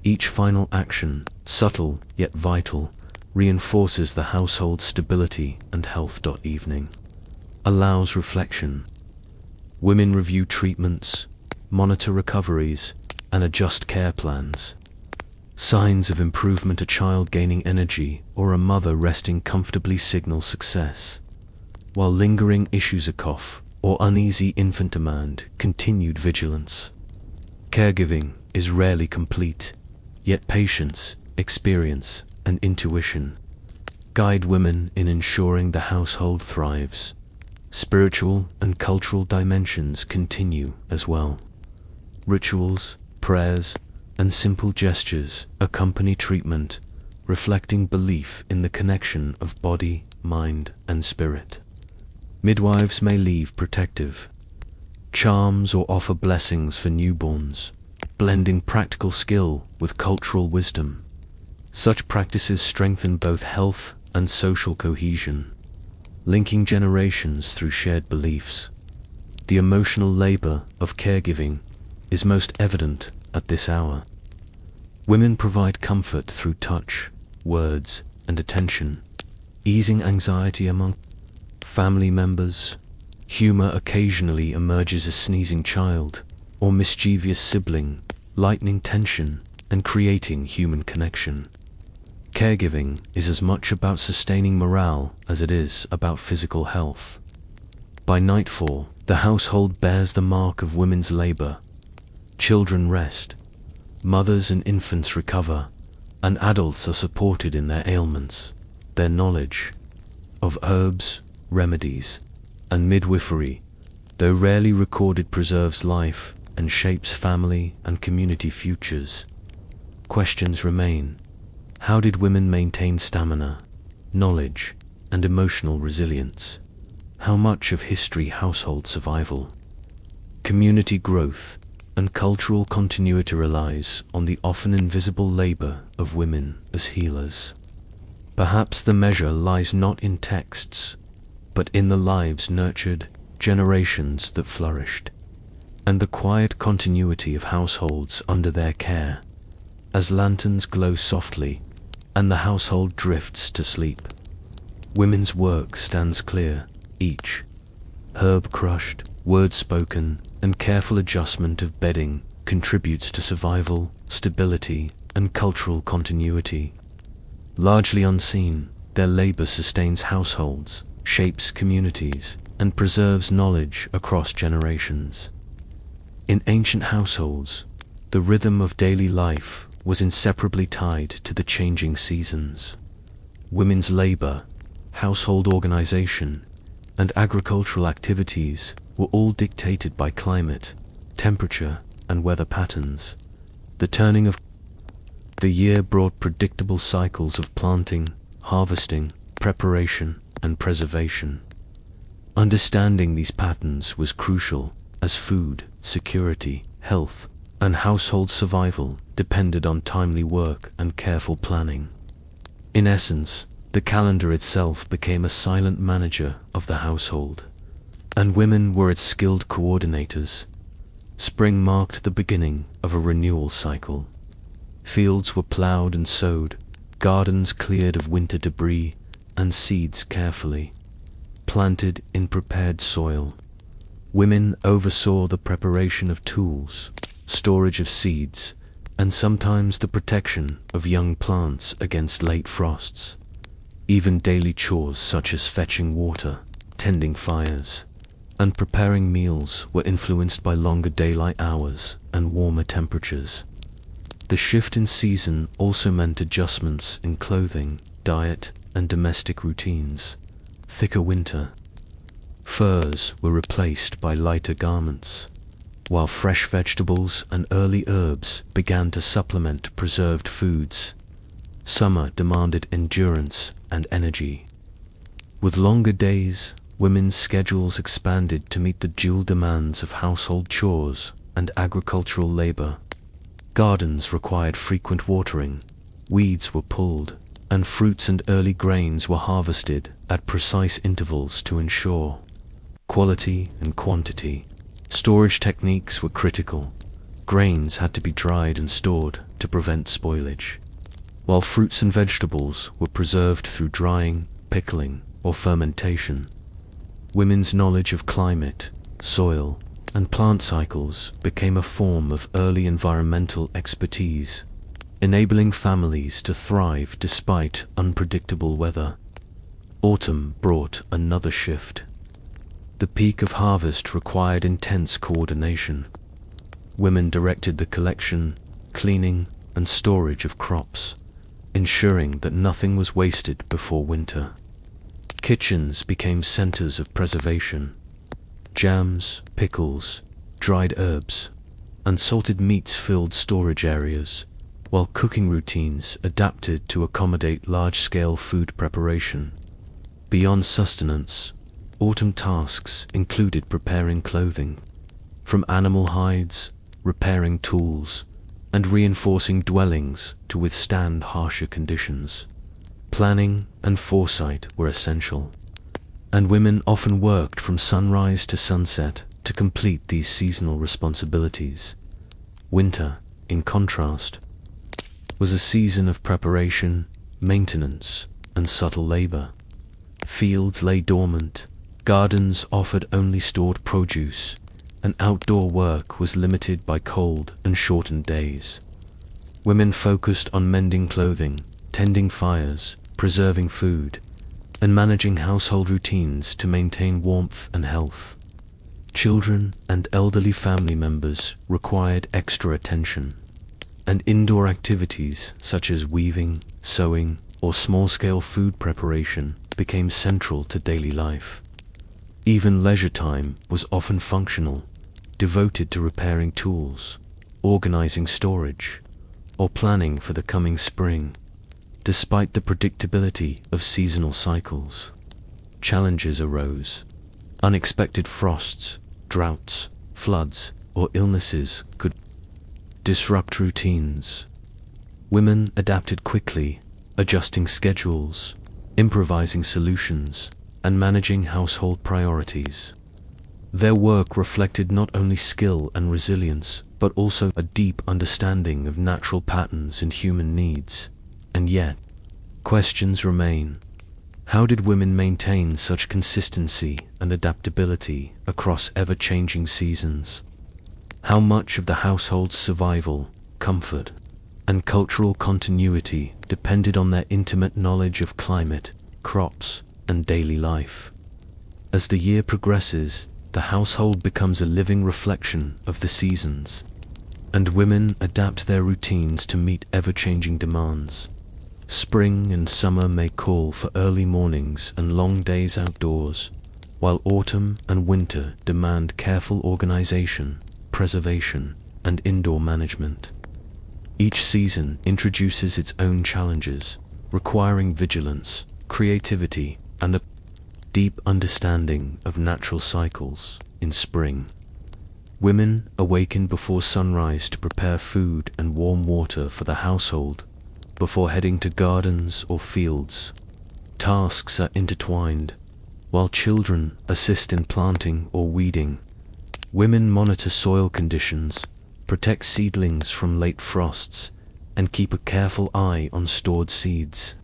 Each final action, subtle yet vital, reinforces the household's stability and health. Evening allows reflection. Women review treatments, monitor recoveries, and adjust care plans. Signs of improvement: a child gaining energy or a mother resting comfortably signal success, while lingering issues, a cough or uneasy infant, demand continued vigilance. Caregiving is rarely complete, yet patience, experience, and intuition guide women in ensuring the household thrives. Spiritual and cultural dimensions continue as well. Rituals, prayers, and simple gestures accompany treatment, reflecting belief in the connection of body, mind, and spirit. Midwives may leave protective charms or offer blessings for newborns, blending practical skill with cultural wisdom. Such practices strengthen both health and social cohesion, linking generations through shared beliefs. The emotional labor of caregiving is most evident at this hour. Women provide comfort through touch, words, and attention, easing anxiety among family members. Humor occasionally emerges: a sneezing child or mischievous sibling, lightening tension and creating human connection. Caregiving is as much about sustaining morale as it is about physical health. By nightfall, the household bears the mark of women's labor. Children rest, mothers and infants recover, and adults are supported in their ailments. Their knowledge of herbs, remedies, and midwifery, though rarely recorded, preserves life and shapes family and community futures. Questions remain: how did women maintain stamina, knowledge, and emotional resilience? How much of history, household survival, community growth, and cultural continuity relies on the often invisible labor of women as healers? Perhaps the measure lies not in texts, but in the lives nurtured, generations that flourished, and the quiet continuity of households under their care. As lanterns glow softly, and the household drifts to sleep, women's work stands clear. Each herb crushed, word spoken, and careful adjustment of bedding contributes to survival, stability, and cultural continuity. Largely unseen, their labor sustains households, shapes communities, and preserves knowledge across generations. In ancient households, the rhythm of daily life was inseparably tied to the changing seasons. Women's labor, household organization, and agricultural activities were all dictated by climate, temperature, and weather patterns. The turning of the year brought predictable cycles of planting, harvesting, preparation, and preservation. Understanding these patterns was crucial, as food, security, health, and household survival depended on timely work and careful planning. In essence, the calendar itself became a silent manager of the household, and women were its skilled coordinators. Spring marked the beginning of a renewal cycle. Fields were plowed and sowed, gardens cleared of winter debris, and seeds carefully planted in prepared soil. Women oversaw the preparation of tools, storage of seeds, and sometimes the protection of young plants against late frosts. Even daily chores such as fetching water, tending fires, and preparing meals were influenced by longer daylight hours and warmer temperatures. The shift in season also meant adjustments in clothing, diet, and domestic routines. Thicker winter furs were replaced by lighter garments, while fresh vegetables and early herbs began to supplement preserved foods. Summer demanded endurance and energy. With longer days, women's schedules expanded to meet the dual demands of household chores and agricultural labor. Gardens required frequent watering, weeds were pulled, and fruits and early grains were harvested at precise intervals to ensure quality and quantity. Storage techniques were critical. Grains had to be dried and stored to prevent spoilage, while fruits and vegetables were preserved through drying, pickling, or fermentation. Women's knowledge of climate, soil, and plant cycles became a form of early environmental expertise, enabling families to thrive despite unpredictable weather. Autumn brought another shift. The peak of harvest required intense coordination. Women directed the collection, cleaning, and storage of crops, ensuring that nothing was wasted before winter. Kitchens became centers of preservation. Jams, pickles, dried herbs, and salted meats filled storage areas, while cooking routines adapted to accommodate large-scale food preparation. Beyond sustenance, autumn tasks included preparing clothing from animal hides, repairing tools, and reinforcing dwellings to withstand harsher conditions. Planning and foresight were essential, and women often worked from sunrise to sunset to complete these seasonal responsibilities. Winter, in contrast, was a season of preparation, maintenance, and subtle labor. Fields lay dormant, gardens offered only stored produce, and outdoor work was limited by cold and shortened days. Women focused on mending clothing, tending fires, preserving food, and managing household routines to maintain warmth and health. Children and elderly family members required extra attention, and indoor activities such as weaving, sewing, or small-scale food preparation became central to daily life. Even leisure time was often functional, devoted to repairing tools, organizing storage, or planning for the coming spring. Despite the predictability of seasonal cycles, challenges arose. Unexpected frosts, droughts, floods, or illnesses could disrupt routines. Women adapted quickly, adjusting schedules, improvising solutions, and managing household priorities. Their work reflected not only skill and resilience, but also a deep understanding of natural patterns and human needs. And yet, questions remain. How did women maintain such consistency and adaptability across ever-changing seasons? How much of the household's survival, comfort, and cultural continuity depended on their intimate knowledge of climate, crops, and daily life? As the year progresses, the household becomes a living reflection of the seasons, and women adapt their routines to meet ever-changing demands. Spring and summer may call for early mornings and long days outdoors, while autumn and winter demand careful organization, preservation, and indoor management. Each season introduces its own challenges, requiring vigilance, creativity, and a deep understanding of natural cycles. In spring, women awaken before sunrise to prepare food and warm water for the household before heading to gardens or fields. Tasks are intertwined. While children assist in planting or weeding, women monitor soil conditions, protect seedlings from late frosts, and keep a careful eye on stored seeds.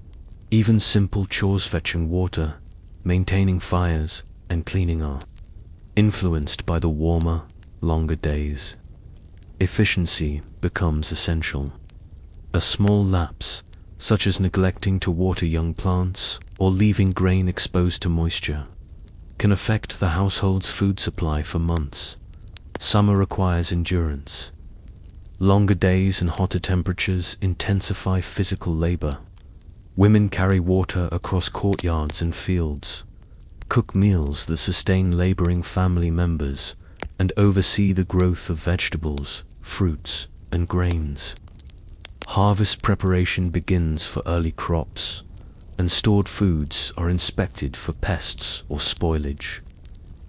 Even simple chores, fetching water, maintaining fires, and cleaning are influenced by the warmer, longer days. Efficiency becomes essential. A small lapse, such as neglecting to water young plants or leaving grain exposed to moisture, can affect the household's food supply for months. Summer requires endurance. Longer days and hotter temperatures intensify physical labor. Women carry water across courtyards and fields, cook meals that sustain laboring family members, and oversee the growth of vegetables, fruits, and grains. Harvest preparation begins for early crops, and stored foods are inspected for pests or spoilage.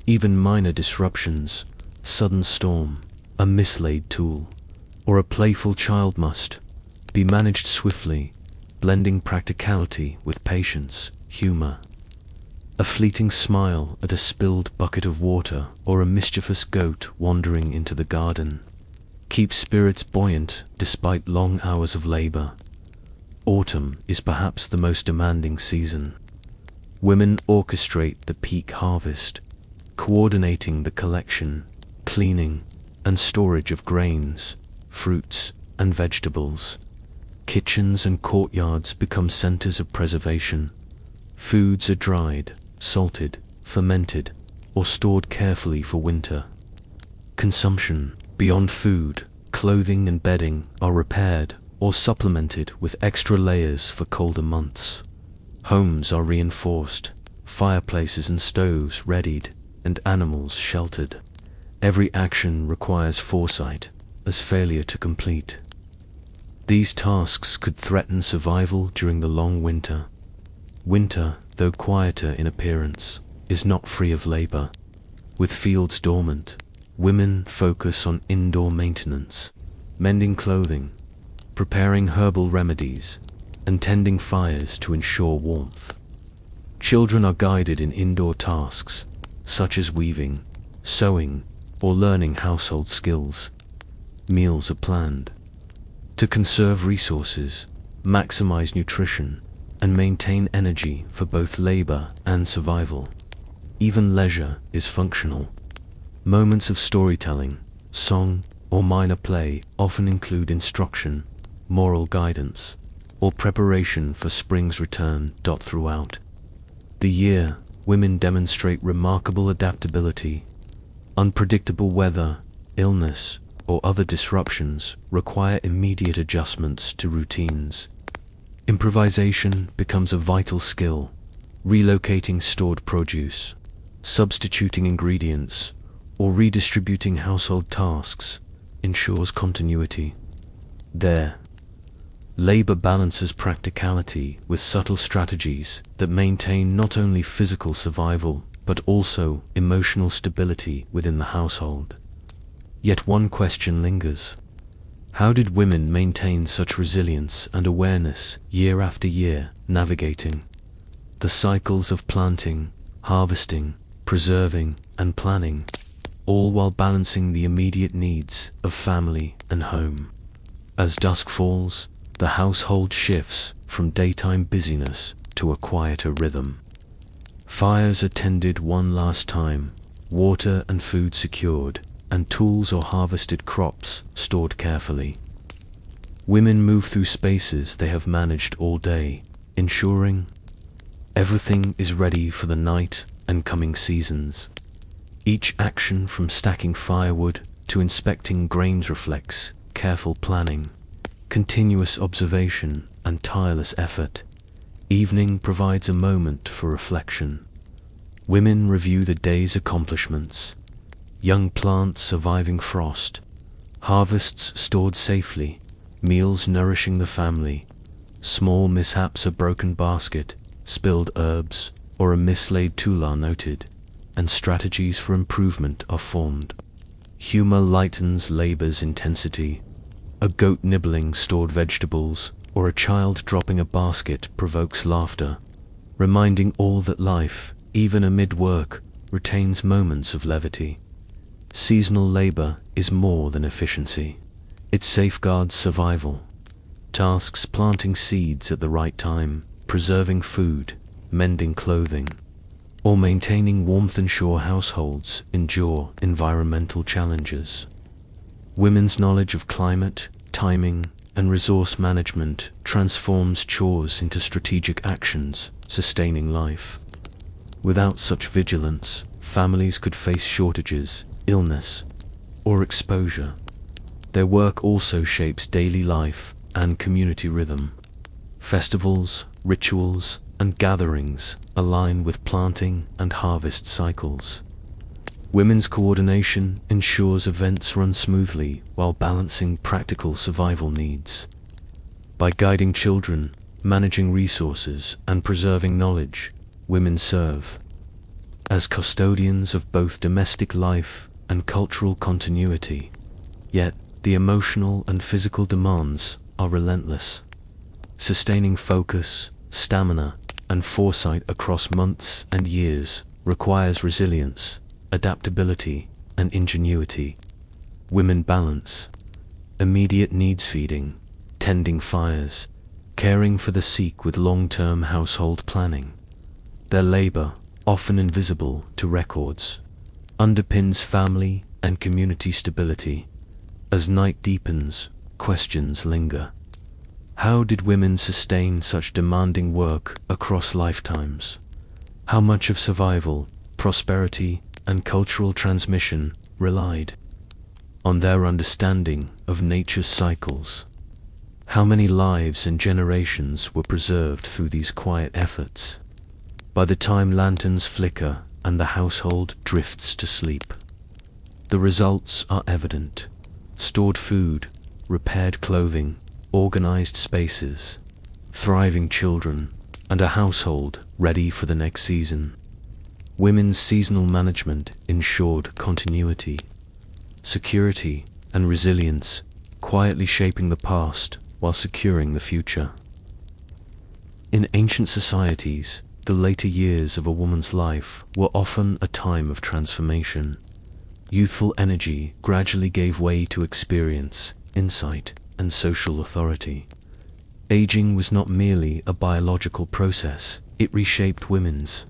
Even minor disruptions, sudden storm, a mislaid tool, or a playful child must be managed swiftly, blending practicality with patience, humor. A fleeting smile at a spilled bucket of water or a mischievous goat wandering into the garden keeps spirits buoyant despite long hours of labor. Autumn is perhaps the most demanding season. Women orchestrate the peak harvest, coordinating the collection, cleaning, and storage of grains, fruits, and vegetables. Kitchens and courtyards become centers of preservation. Foods are dried, salted, fermented, or stored carefully for winter. Consumption, beyond food, clothing and bedding, are repaired or supplemented with extra layers for colder months. Homes are reinforced, fireplaces and stoves readied, and animals sheltered. Every action requires foresight, as failure to complete. These tasks could threaten survival during the long winter. Winter, though quieter in appearance, is not free of labor. With fields dormant, women focus on indoor maintenance, mending clothing, preparing herbal remedies, and tending fires to ensure warmth. Children are guided in indoor tasks, such as weaving, sewing, or learning household skills. Meals are planned to conserve resources, maximize nutrition, and maintain energy for both labor and survival. Even leisure is functional. Moments of storytelling, song, or minor play often include instruction, moral guidance, or preparation for spring's return. Throughout the year, women demonstrate remarkable adaptability. Unpredictable weather, illness, or other disruptions require immediate adjustments to routines. Improvisation becomes a vital skill, relocating stored produce, substituting ingredients, or redistributing household tasks ensures continuity. There, labor balances practicality with subtle strategies that maintain not only physical survival but also emotional stability within the household. Yet one question lingers. How did women maintain such resilience and awareness year after year, navigating the cycles of planting, harvesting, preserving, and planning, all while balancing the immediate needs of family and home? As dusk falls, the household shifts from daytime busyness to a quieter rhythm. Fires are tended one last time, water and food secured, and tools or harvested crops stored carefully. Women move through spaces they have managed all day, ensuring everything is ready for the night and coming seasons. Each action from stacking firewood to inspecting grains reflects careful planning, continuous observation, and tireless effort. Evening provides a moment for reflection. Women review the day's accomplishments. Young plants surviving frost, harvests stored safely, meals nourishing the family. Small mishaps, a broken basket, spilled herbs, or a mislaid tool are noted, and strategies for improvement are formed. Humor lightens labor's intensity. A goat nibbling stored vegetables, or a child dropping a basket provokes laughter, reminding all that life, even amid work, retains moments of levity. Seasonal labor is more than efficiency. It safeguards survival. Tasks planting seeds at the right time, preserving food, mending clothing, or maintaining warmth ensure households endure environmental challenges. Women's knowledge of climate, timing, and resource management transforms chores into strategic actions, sustaining life. Without such vigilance, families could face shortages, illness, or exposure. Their work also shapes daily life and community rhythm. Festivals, rituals, and gatherings align with planting and harvest cycles. Women's coordination ensures events run smoothly while balancing practical survival needs. By guiding children, managing resources, and preserving knowledge, women serve as custodians of both domestic life and cultural continuity. Yet, the emotional and physical demands are relentless. Sustaining focus, stamina, and foresight across months and years requires resilience, adaptability, and ingenuity. Women balance immediate needs: feeding, tending fires, caring for the sick with long-term household planning. Their labor, often invisible to records, underpins family and community stability. As night deepens, questions linger. How did women sustain such demanding work across lifetimes? How much of survival, prosperity, and cultural transmission relied on their understanding of nature's cycles? How many lives and generations were preserved through these quiet efforts? By the time lanterns flicker and the household drifts to sleep, the results are evident: stored food, repaired clothing, organized spaces, thriving children, and a household ready for the next season. Women's seasonal management ensured continuity, security, and resilience, quietly shaping the past while securing the future. In ancient societies, the later years of a woman's life were often a time of transformation. Youthful energy gradually gave way to experience, insight, and social authority. Aging was not merely a biological process, it reshaped women's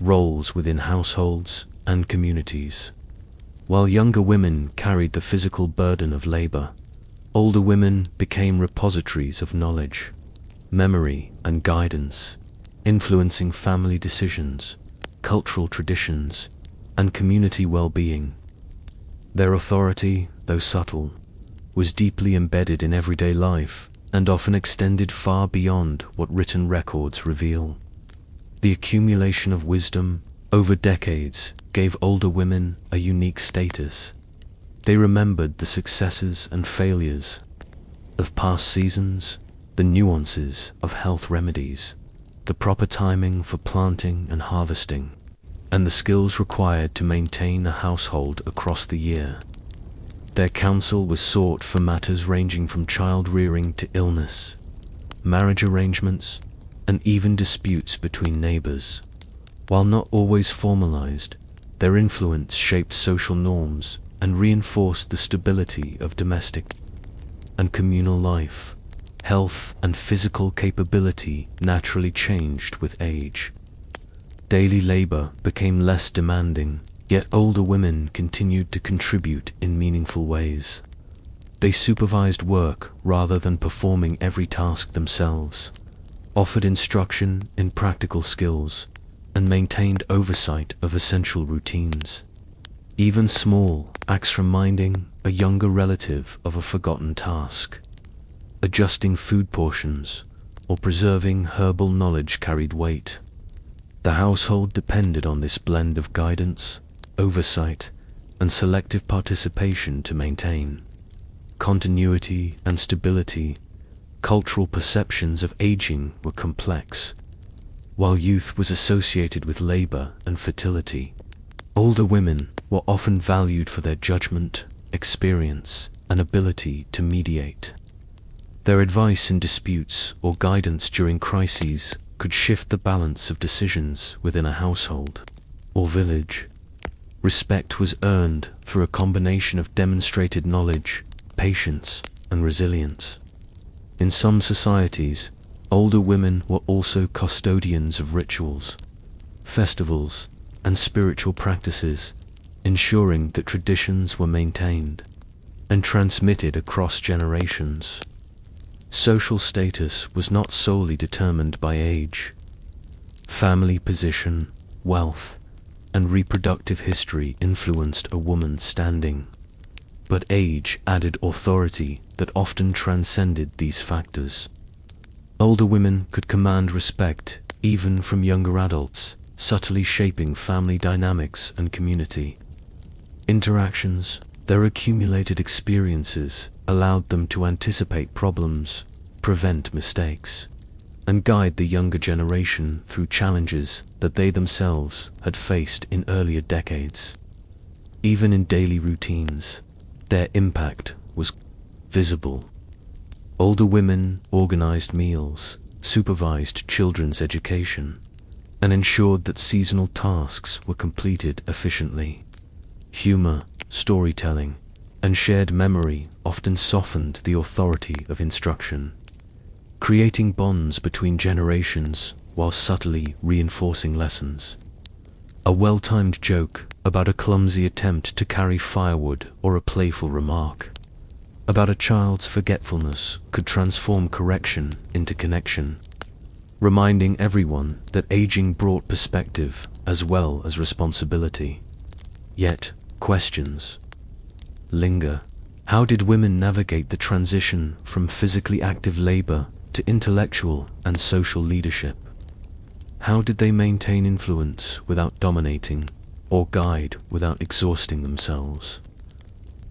roles within households and communities. While younger women carried the physical burden of labor, older women became repositories of knowledge, memory, and guidance, influencing family decisions, cultural traditions, and community well-being. Their authority, though subtle, was deeply embedded in everyday life and often extended far beyond what written records reveal. The accumulation of wisdom over decades gave older women a unique status. They remembered the successes and failures of past seasons, the nuances of health remedies, the proper timing for planting and harvesting, and the skills required to maintain a household across the year. Their counsel was sought for matters ranging from child rearing to illness, marriage arrangements, and even disputes between neighbors. While not always formalized, their influence shaped social norms and reinforced the stability of domestic and communal life. Health and physical capability naturally changed with age. Daily labor became less demanding, yet older women continued to contribute in meaningful ways. They supervised work rather than performing every task themselves, offered instruction in practical skills, and maintained oversight of essential routines. Even small acts reminding a younger relative of a forgotten task, adjusting food portions, or preserving herbal knowledge carried weight. The household depended on this blend of guidance, oversight, and selective participation to maintain continuity and stability. Cultural perceptions of aging were complex. While youth was associated with labor and fertility, older women were often valued for their judgment, experience, and ability to mediate. Their advice in disputes or guidance during crises could shift the balance of decisions within a household or village. Respect was earned through a combination of demonstrated knowledge, patience, and resilience. In some societies, older women were also custodians of rituals, festivals, and spiritual practices, ensuring that traditions were maintained and transmitted across generations. Social status was not solely determined by age. Family position, wealth, and reproductive history influenced a woman's standing. But age added authority that often transcended these factors. Older women could command respect even from younger adults, subtly shaping family dynamics and community interactions. Their accumulated experiences allowed them to anticipate problems, prevent mistakes, and guide the younger generation through challenges that they themselves had faced in earlier decades. Even in daily routines, their impact was visible. Older women organized meals, supervised children's education, and ensured that seasonal tasks were completed efficiently. Humor, storytelling, and shared memory often softened the authority of instruction, creating bonds between generations while subtly reinforcing lessons. A well-timed joke about a clumsy attempt to carry firewood or a playful remark about a child's forgetfulness could transform correction into connection, reminding everyone that aging brought perspective as well as responsibility. Yet, questions linger. How did women navigate the transition from physically active labor to intellectual and social leadership? How did they maintain influence without dominating, or guide without exhausting themselves?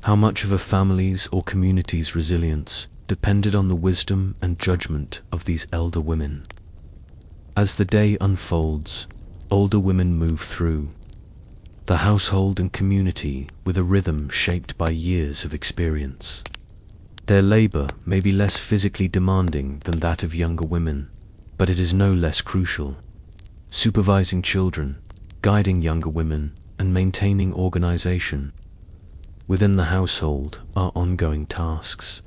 How much of a family's or community's resilience depended on the wisdom and judgment of these elder women? As the day unfolds, older women move through the household and community with a rhythm shaped by years of experience. Their labor may be less physically demanding than that of younger women, but it is no less crucial. Supervising children, guiding younger women, and maintaining organization within the household are ongoing tasks.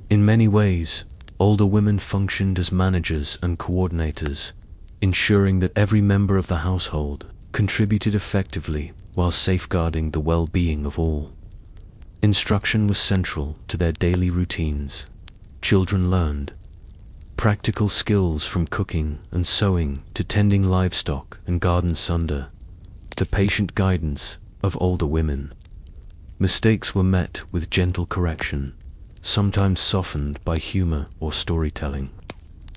In many ways, older women functioned as managers and coordinators, ensuring that every member of the household contributed effectively while safeguarding the well-being of all. Instruction was central to their daily routines. Children learned practical skills from cooking and sewing to tending livestock and gardens under the patient guidance of older women. Mistakes were met with gentle correction, sometimes softened by humor or storytelling.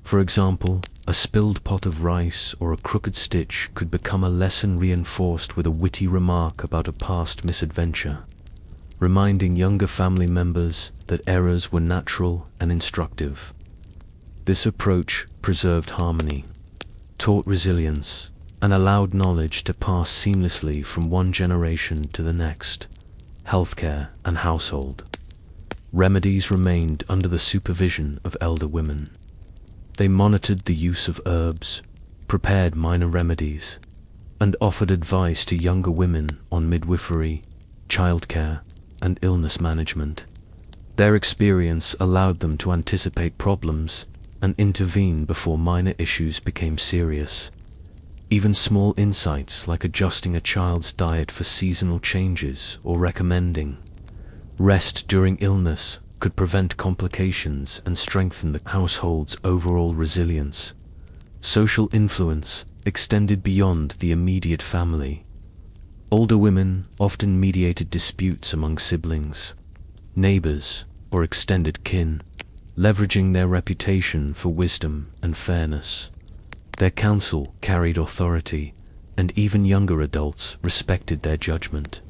For example, a spilled pot of rice or a crooked stitch could become a lesson reinforced with a witty remark about a past misadventure, reminding younger family members that errors were natural and instructive. This approach preserved harmony, taught resilience, and allowed knowledge to pass seamlessly from one generation to the next. Healthcare and household remedies remained under the supervision of elder women. They monitored the use of herbs, prepared minor remedies, and offered advice to younger women on midwifery, childcare, and illness management. Their experience allowed them to anticipate problems and intervene before minor issues became serious. Even small insights like adjusting a child's diet for seasonal changes or recommending rest during illness could prevent complications and strengthen the household's overall resilience. Social influence extended beyond the immediate family. Older women often mediated disputes among siblings, neighbors, or extended kin, leveraging their reputation for wisdom and fairness. Their counsel carried authority, and even younger adults respected their judgment.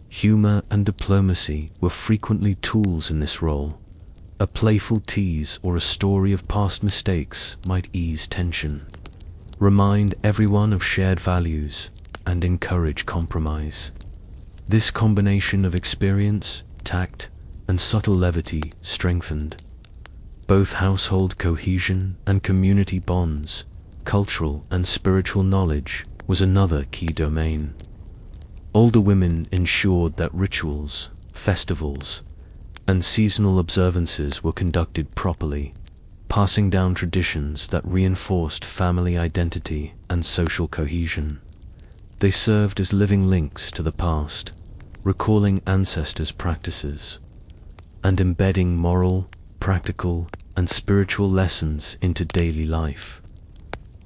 Humor and diplomacy were frequently tools in this role. A playful tease or a story of past mistakes might ease tension, remind everyone of shared values, and encourage compromise. This combination of experience, tact, and subtle levity strengthened both household cohesion and community bonds. Cultural and spiritual knowledge was another key domain. Older women ensured that rituals, festivals, and seasonal observances were conducted properly, passing down traditions that reinforced family identity and social cohesion. They served as living links to the past, recalling ancestors' practices, and embedding moral, practical, and spiritual lessons into daily life.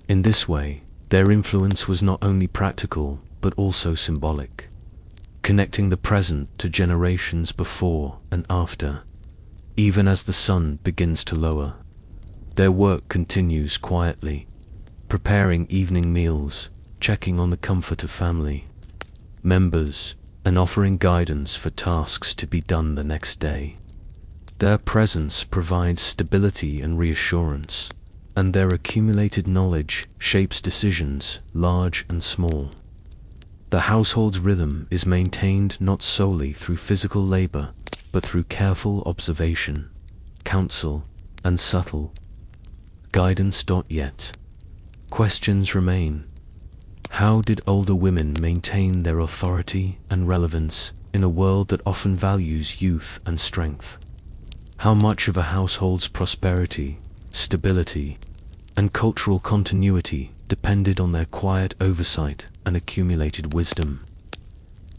In this way, their influence was not only practical but also symbolic, connecting the present to generations before and after. Even as the sun begins to lower, their work continues quietly, preparing evening meals, checking on the comfort of family members, and offering guidance for tasks to be done the next day. Their presence provides stability and reassurance, and their accumulated knowledge shapes decisions, large and small. The household's rhythm is maintained not solely through physical labor, but through careful observation, counsel, and subtle guidance. Yet, questions remain. How did older women maintain their authority and relevance in a world that often values youth and strength? How much of a household's prosperity, stability, and cultural continuity depended on their quiet oversight and accumulated wisdom?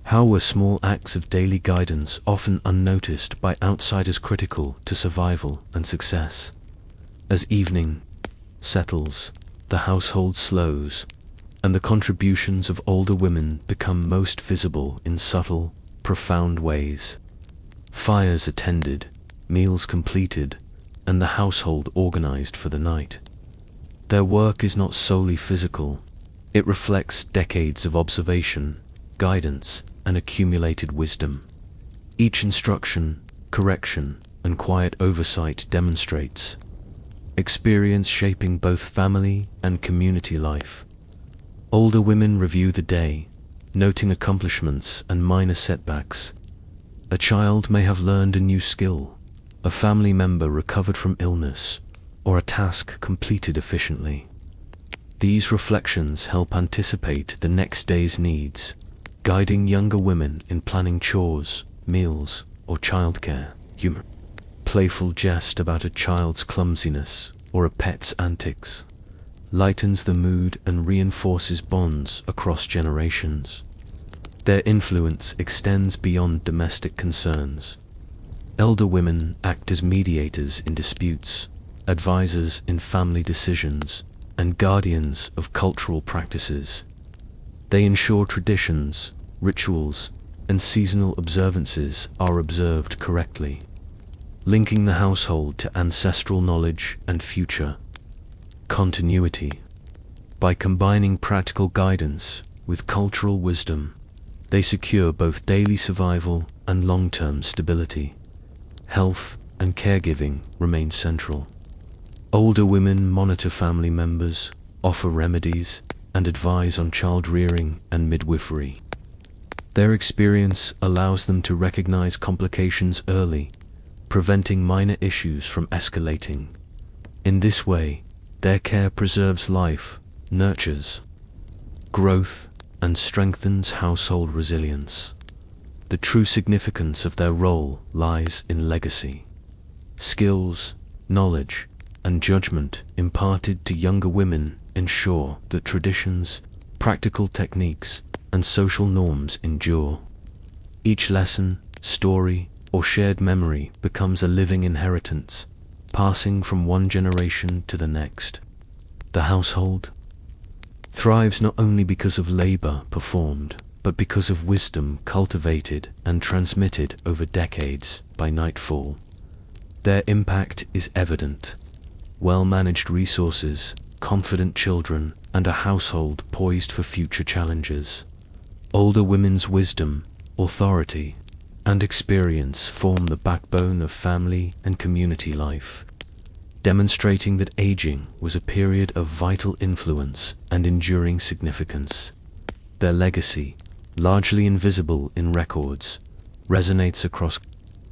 How were small acts of daily guidance often unnoticed by outsiders critical to survival and success? As evening settles, the household slows, and the contributions of older women become most visible in subtle, profound ways. Fires attended, meals completed, and the household organized for the night. Their work is not solely physical. It reflects decades of observation, guidance, and accumulated wisdom. Each instruction, correction, and quiet oversight demonstrates experience shaping both family and community life. Older women review the day, noting accomplishments and minor setbacks. A child may have learned a new skill, a family member recovered from illness, or a task completed efficiently. These reflections help anticipate the next day's needs, guiding younger women in planning chores, meals, or childcare. Humor, playful jest about a child's clumsiness or a pet's antics lightens the mood and reinforces bonds across generations. Their influence extends beyond domestic concerns. Elder women act as mediators in disputes, advisors in family decisions, and guardians of cultural practices. They ensure traditions, rituals, and seasonal observances are observed correctly, linking the household to ancestral knowledge and future continuity. By combining practical guidance with cultural wisdom, they secure both daily survival and long-term stability. Health and caregiving remain central. Older women monitor family members, offer remedies, and advise on child rearing and midwifery. Their experience allows them to recognize complications early, preventing minor issues from escalating. In this way, their care preserves life, nurtures growth, and strengthens household resilience. The true significance of their role lies in legacy. Skills, knowledge, and judgment imparted to younger women ensure that traditions, practical techniques, and social norms endure. Each lesson, story, or shared memory becomes a living inheritance, passing from one generation to the next. The household thrives not only because of labor performed, but because of wisdom cultivated and transmitted over decades. By nightfall, their impact is evident. Well-managed resources, confident children, and a household poised for future challenges. Older women's wisdom, authority, and experience form the backbone of family and community life, demonstrating that aging was a period of vital influence and enduring significance. Their legacy, largely invisible in records, resonates across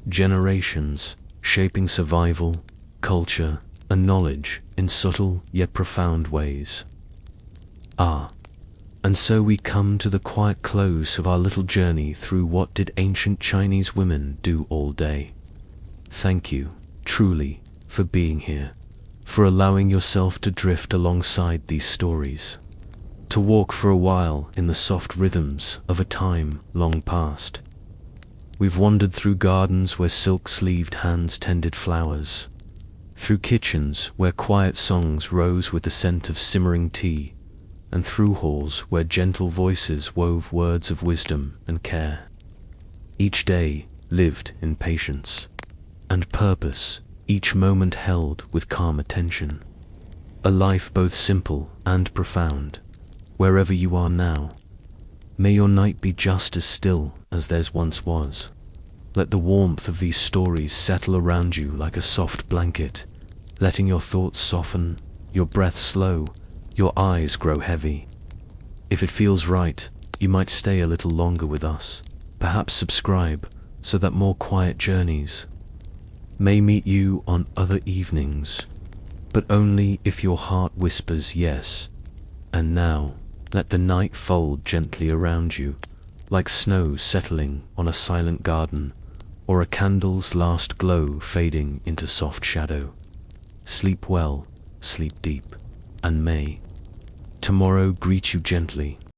generations, shaping survival, culture, and knowledge in subtle yet profound ways. And so we come to the quiet close of our little journey through what did ancient Chinese women do all day. Thank you, truly, for being here, for allowing yourself to drift alongside these stories, to walk for a while in the soft rhythms of a time long past. We've wandered through gardens where silk-sleeved hands tended flowers, through kitchens where quiet songs rose with the scent of simmering tea, and through halls where gentle voices wove words of wisdom and care. Each day lived in patience and purpose, each moment held with calm attention. A life both simple and profound. Wherever you are now, may your night be just as still as theirs once was. Let the warmth of these stories settle around you like a soft blanket, letting your thoughts soften, your breath slow, your eyes grow heavy. If it feels right, you might stay a little longer with us, perhaps subscribe, so that more quiet journeys may meet you on other evenings, but only if your heart whispers yes. And now, let the night fold gently around you, like snow settling on a silent garden, or a candle's last glow fading into soft shadow. Sleep well, sleep deep, and may tomorrow greet you gently.